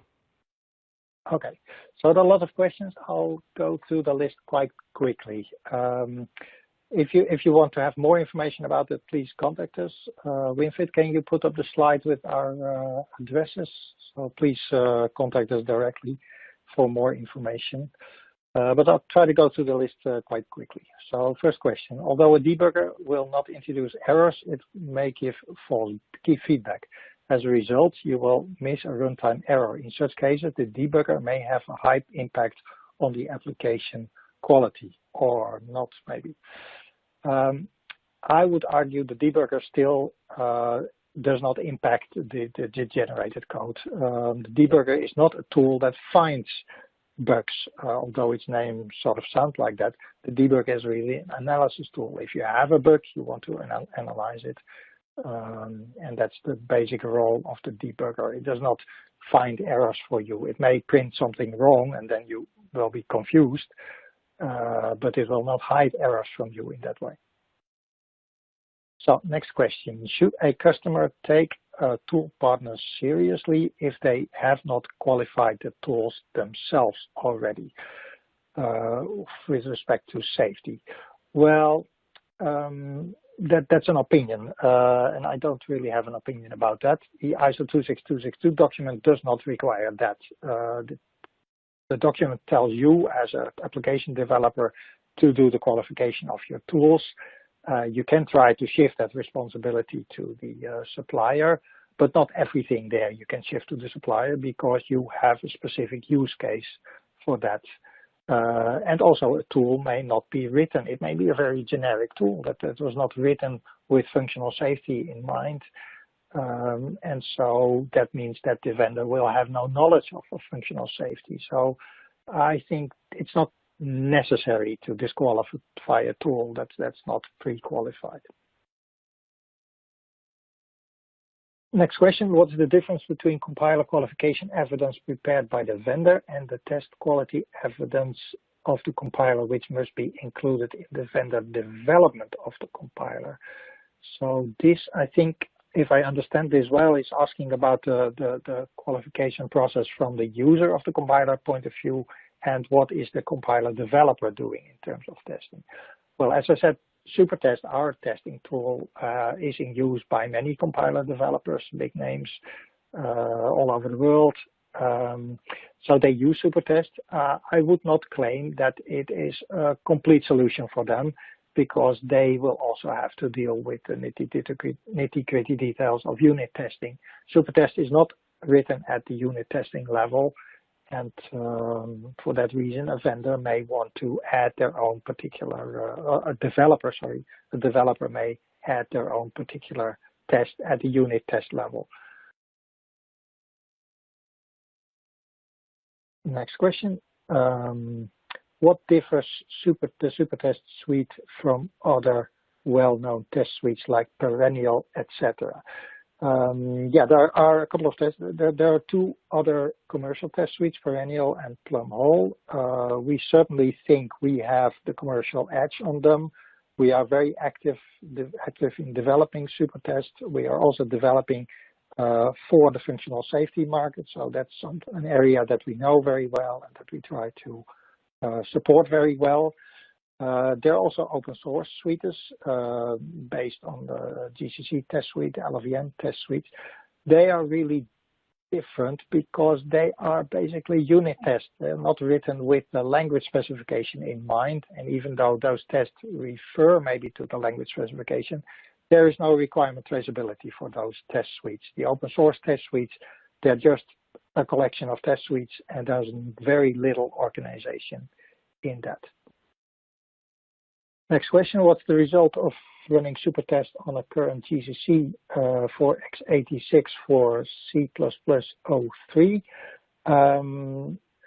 Okay, so there are a lot of questions. I'll go through the list quite quickly. If you want to have more information about it, please contact us. Winfried, can you put up the slide with our addresses? So please contact us directly for more information. But I'll try to go through the list quite quickly. So first question, although a debugger will not introduce errors, it may give key feedback. As a result, you will miss a runtime error. In such cases, the debugger may have a high impact on the application quality, or not maybe. I would argue the debugger still does not impact the generated code. The debugger is not a tool that finds bugs, although its name sort of sounds like that. The debugger is really an analysis tool. If you have a bug, you want to analyze it. And that's the basic role of the debugger. It does not find errors for you. It may print something wrong and then you will be confused, but it will not hide errors from you in that way. So next question, should a customer take tool partners seriously if they have not qualified the tools themselves already with respect to safety? Well, that's an opinion, and I don't really have an opinion about that. The ISO 26262 document does not require that. The document tells you as an application developer to do the qualification of your tools. You can try to shift that responsibility to the supplier, but not everything there you can shift to the supplier because you have a specific use case for that. And also a tool may not be written. It may be a very generic tool that was not written with functional safety in mind. And so that means that the vendor will have no knowledge of functional safety. So I think it's not necessary to disqualify a tool that's not pre-qualified. Next question, what is the difference between compiler qualification evidence prepared by the vendor and the test quality evidence of the compiler, which must be included in the vendor development of the compiler? So this, I think, if I understand this well, is asking about the qualification process from the user of the compiler point of view and what is the compiler developer doing in terms of testing. Well, as I said, Supertest, our testing tool, is in use by many compiler developers, big names all over the world. So they use Supertest. I would not claim that it is a complete solution for them because they will also have to deal with the nitty-gritty details of unit testing. Supertest is not written at the unit testing level. And for that reason, a vendor may want to add their own particular, a developer may add their own particular test at the unit test level. Next question. what differs the Supertest suite from other well-known test suites like Perennial, etc.? Yeah, there are a couple of tests. There are two other commercial test suites, Perennial and Plumhole. We certainly think we have the commercial edge on them. We are very active in developing Supertest. We are also developing for the functional safety market. So that's an area that we know very well and that we try to support very well. There are also open source suites based on the GCC test suite, LLVM test suite. They are really different because they are basically unit tests. They're not written with the language specification in mind. And even though those tests refer maybe to the language specification, there is no requirement traceability for those test suites. The open source test suites, they're just a collection of test suites, and there's very little organization in that. Next question, what's the result of running Supertest on a current GCC for x86 for C++03?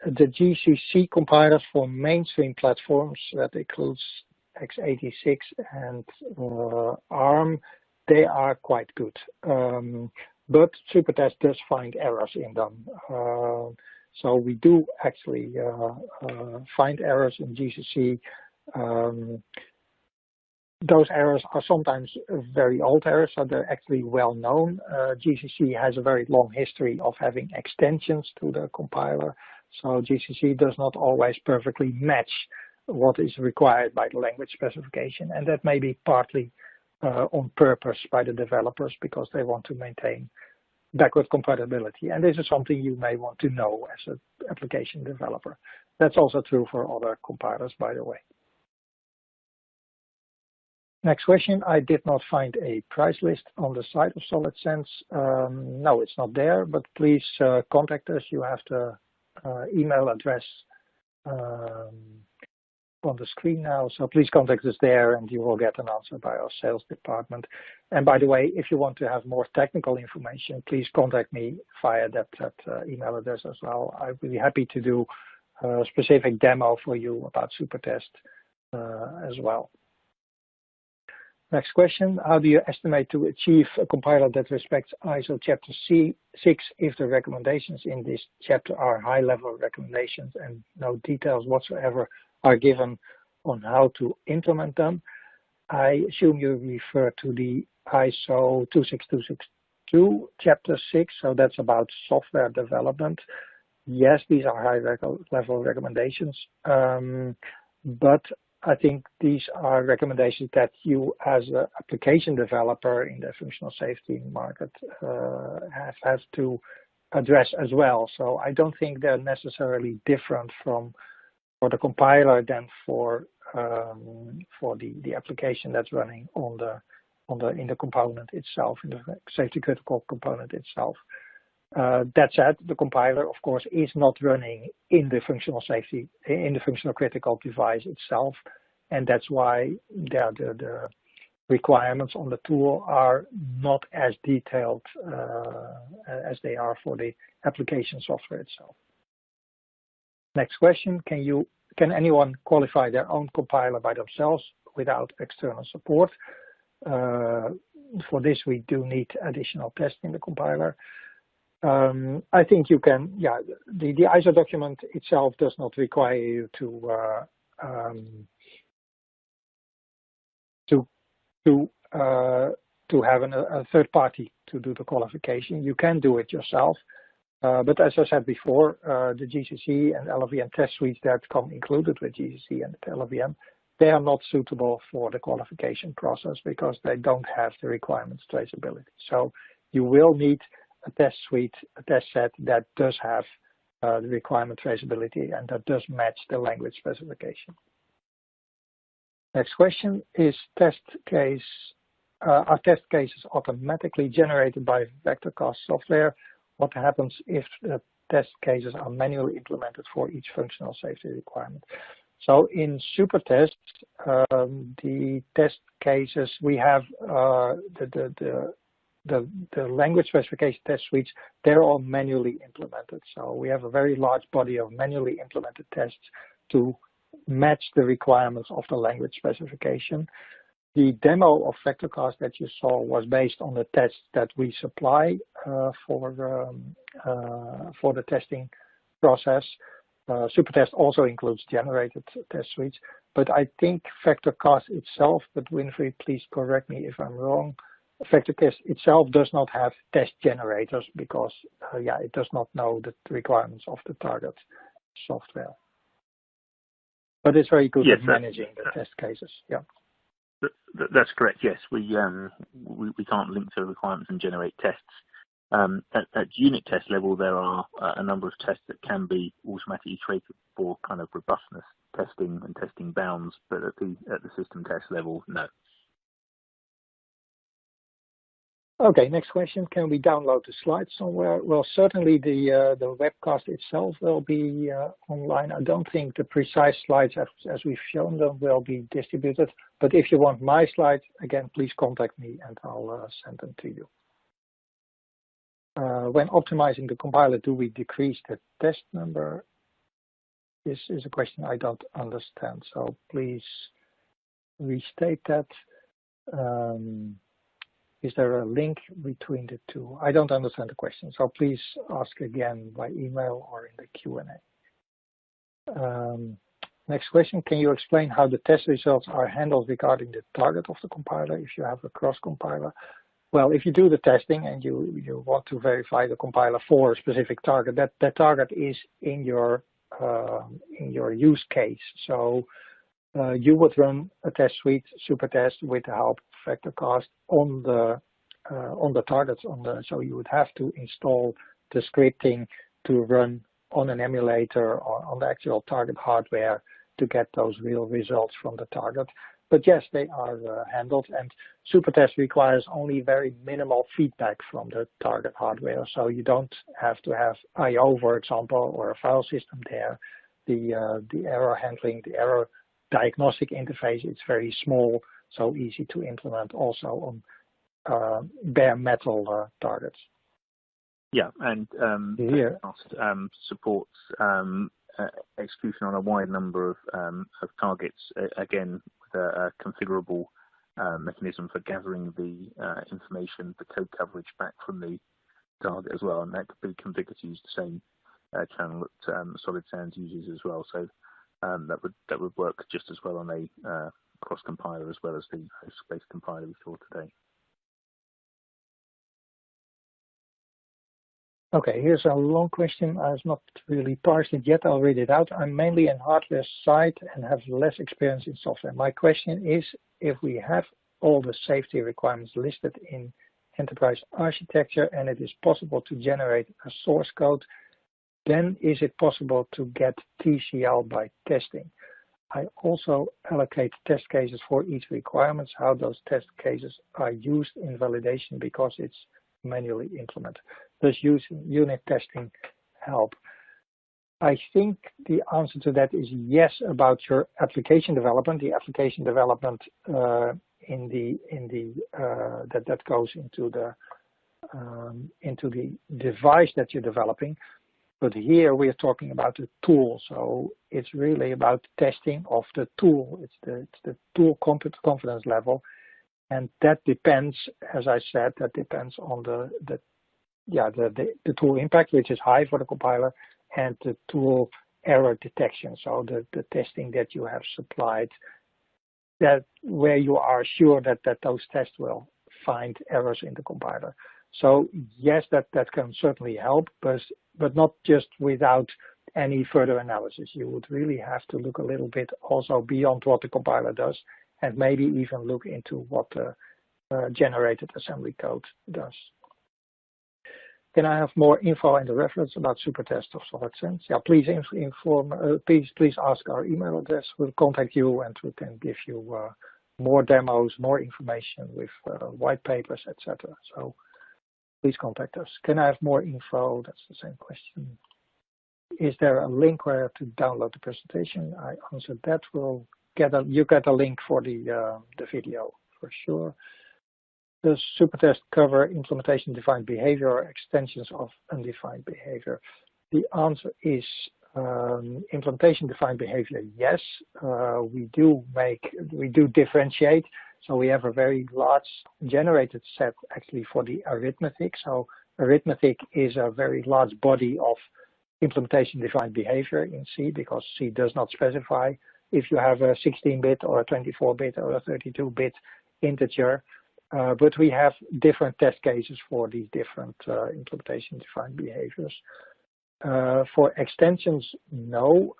The GCC compilers for mainstream platforms, that includes x86 and ARM, they are quite good. But Supertest does find errors in them. So we do actually find errors in GCC. Those errors are sometimes very old errors, so they're actually well known. GCC has a very long history of having extensions to the compiler, so GCC does not always perfectly match what is required by the language specification, and that may be partly on purpose by the developers because they want to maintain backward compatibility, and this is something you may want to know as an application developer. That's also true for other compilers, by the way. Next question, I did not find a price list on the site of SolidSense. No, it's not there, but please contact us. You have the email address on the screen now, so please contact us there and you will get an answer by our sales department. And by the way, if you want to have more technical information, please contact me via that email address as well. I'd be happy to do a specific demo for you about Supertest as well. Next question, how do you estimate to achieve a compiler that respects ISO chapter 6 if the recommendations in this chapter are high-level recommendations and no details whatsoever are given on how to implement them? I assume you refer to the ISO 26262 chapter 6, so that's about software development. Yes, these are high-level recommendations, but I think these are recommendations that you as an application developer in the functional safety market have to address as well. So I don't think they're necessarily different for the compiler than for the application that's running in the component itself, in the safety critical component itself. That said, the compiler, of course, is not running in the functional safety, in the functional critical device itself, and that's why the requirements on the tool are not as detailed as they are for the application software itself. Next question, can anyone qualify their own compiler by themselves without external support? For this, we do need additional tests in the compiler. I think you can, yeah, the ISO document itself does not require you to have a third party to do the qualification. You can do it yourself. But as I said before, the GCC and LLVM test suites that come included with GCC and LLVM, they are not suitable for the qualification process because they don't have the requirements traceability. So you will need a test suite, a test set that does have the requirement traceability and that does match the language specification. Next question, are test cases automatically generated by VectorCAST software? What happens if the test cases are manually implemented for each functional safety requirement? So in Supertest, the test cases, we have the language specification test suites, they're all manually implemented. So we have a very large body of manually implemented tests to match the requirements of the language specification. The demo of VectorCAST that you saw was based on the tests that we supply for the testing process. Supertest also includes generated test suites, but I think VectorCAST itself, but Winfried, please correct me if I'm wrong, VectorCAST itself does not have test generators because it does not know the requirements of the target software. But it's very good at managing the test cases. Yeah. That's correct. Yes, we can't link to requirements and generate tests. At unit test level, there are a number of tests that can be automatically created for kind of robustness testing and testing bounds, but at the system test level, no. Okay, next question. Can we download the slides somewhere? Well, certainly the webcast itself will be online. I don't think the precise slides as we've shown them will be distributed, but if you want my slides, again, please contact me and I'll send them to you. When optimizing the compiler, do we decrease the test number? This is a question I don't understand, so please restate that. Is there a link between the two? I don't understand the question, so please ask again by email or in the Q&A. Next question, can you explain how the test results are handled regarding the target of the compiler if you have a cross-compiler? Well, if you do the testing and you want to verify the compiler for a specific target, that target is in your use case. So you would run a test suite, Supertest, with the help of VectorCAST on the targets. So you would have to install the scripting to run on an emulator or on the actual target hardware to get those real results from the target. But yes, they are handled, and Supertest requires only very minimal feedback from the target hardware. So you don't have to have I/O, for example, or a file system there. The error handling, the error diagnostic interface, it's very small, so easy to implement also on bare metal targets. Yeah, and VectorCAST supports execution on a wide number of targets, again, with a configurable mechanism for gathering the information, the code coverage back from the target as well, and that could be configured to use the same channel that Solid Sounds uses as well. So that would work just as well on a cross compiler as well as the host-based compiler we saw today. Okay, here's a long question. I've not really parsed it yet. I'll read it out. I'm mainly in hardware side and have less experience in software. My question is, if we have all the safety requirements listed in enterprise architecture and it is possible to generate a source code, then is it possible to get TCL by testing? I also allocate test cases for each requirement, how those test cases are used in validation because it's manually implemented. Does using unit testing help? I think the answer to that is yes about your application development. The application development that goes into the device that you're developing. But here we are talking about the tool, so it's really about testing of the tool. It's the tool confidence level, and that depends, as I said, that depends on the tool impact, which is high for the compiler, and the tool error detection. So the testing that you have supplied, that where you are sure that those tests will find errors in the compiler. So yes, that can certainly help, but not just without any further analysis. You would really have to look a little bit also beyond what the compiler does, and maybe even look into what the generated assembly code does. Can I have more info and the reference about Supertest of Solid Sense? Yeah, please please ask our email address. We'll contact you and we can give you more demos, more information with white papers, etc. So please contact us. Can I have more info? That's the same question. Is there a link where to download the presentation? I answered that. You get a link for the video for sure. Does Supertest cover implementation defined behavior or extensions of undefined behavior? The answer is Implementation-defined behavior, yes, we do differentiate. So we have a very large generated set actually for the arithmetic. So arithmetic is a very large body of implementation-defined behavior in C, because C does not specify if you have a 16-bit or a 24-bit or a 32-bit integer. But we have different test cases for these different implementation-defined behaviors. For extensions, no,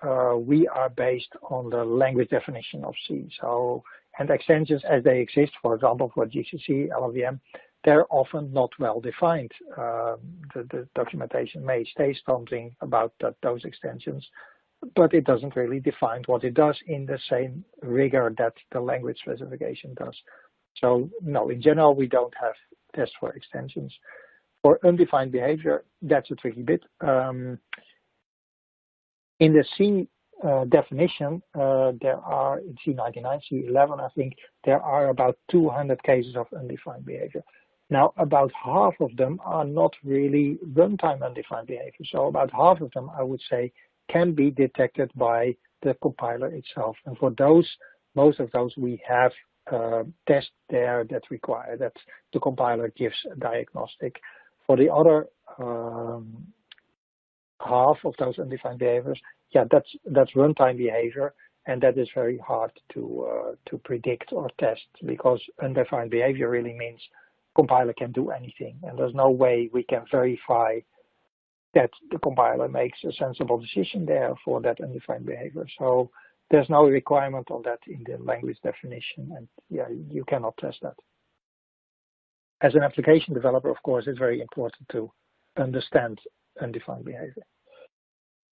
we are based on the language definition of C. So, and extensions as they exist, for example, for GCC, LLVM, they're often not well defined. The documentation may say something about those extensions, but it doesn't really define what it does in the same rigor that the language specification does. So no, in general, we don't have tests for extensions. For undefined behavior, that's a tricky bit. In the C definition, there are, in C99, C11, I think, there are about 200 cases of undefined behavior. Now, about half of them are not really runtime undefined behavior. So about half of them, I would say, can be detected by the compiler itself. And for those, most of those, we have tests there that require that the compiler gives a diagnostic. For the other half of those undefined behaviors, yeah, that's runtime behavior, and that is very hard to predict or test, because undefined behavior really means compiler can do anything, and there's no way we can verify that the compiler makes a sensible decision there for that undefined behavior. So there's no requirement of that in the language definition, and yeah, you cannot test that. As an application developer, of course, it's very important to understand undefined behavior.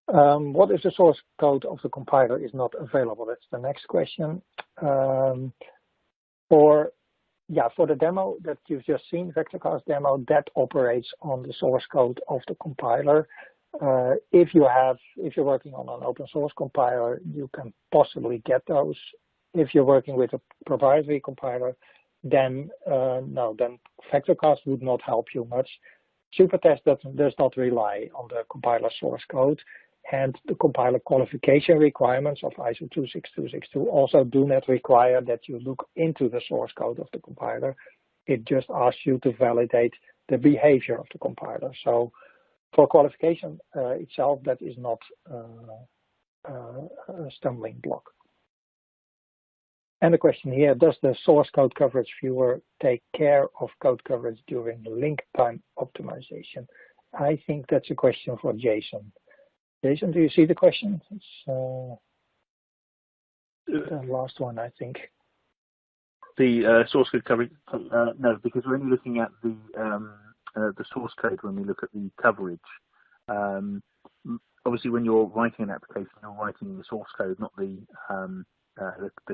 What if the source code of the compiler is not available? That's the next question. For the demo that you've just seen, VectorCAST demo, that operates on the source code of the compiler. If you're working on an open source compiler, you can possibly get those. If you're working with a proprietary compiler, then no, then VectorCAST would not help you much. Supertest does not rely on the compiler source code, and the compiler qualification requirements of ISO 26262 also do not require that you look into the source code of the compiler. It just asks you to validate the behavior of the compiler. So for qualification itself, that is not a stumbling block. And the question here, does the source code coverage viewer take care of code coverage during link time optimization? I think that's a question for Jason. Jason, do you see the question? It's the last one, I think. The source code coverage, no, because we're only looking at the source code when we look at the coverage. Obviously, when you're writing an application, you're writing the source code, not the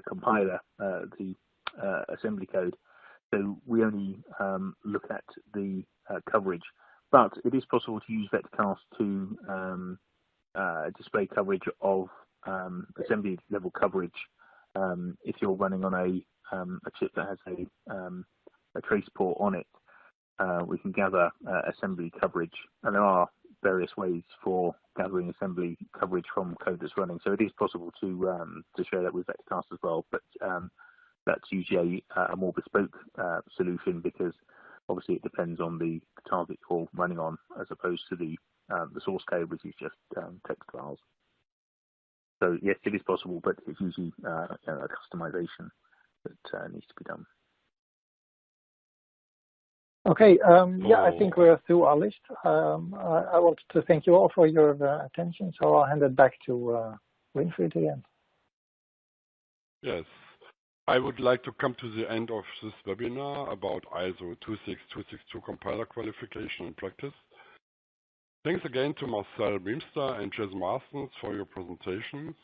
compiler, the assembly code. So we only look at the coverage. But it is possible to use VectorCAST to display coverage of assembly level coverage if you're running on a chip that has a trace port on it. We can gather assembly coverage, and there are various ways for gathering assembly coverage from code that's running. So it is possible to share that with VectorCAST as well, but that's usually a more bespoke solution, because obviously it depends on the target you're running on, as opposed to the source code, which is just text files. So yes, it is possible, but it's usually a customization that needs to be done. Okay, yeah, I think we're through our list. I want to thank you all for your attention, so I'll hand it back to Winfried again. Yes, I would like to come to the end of this webinar about ISO 26262 compiler qualification and practice. Thanks again to Marcel Beemster and Jason Marstens for your presentations.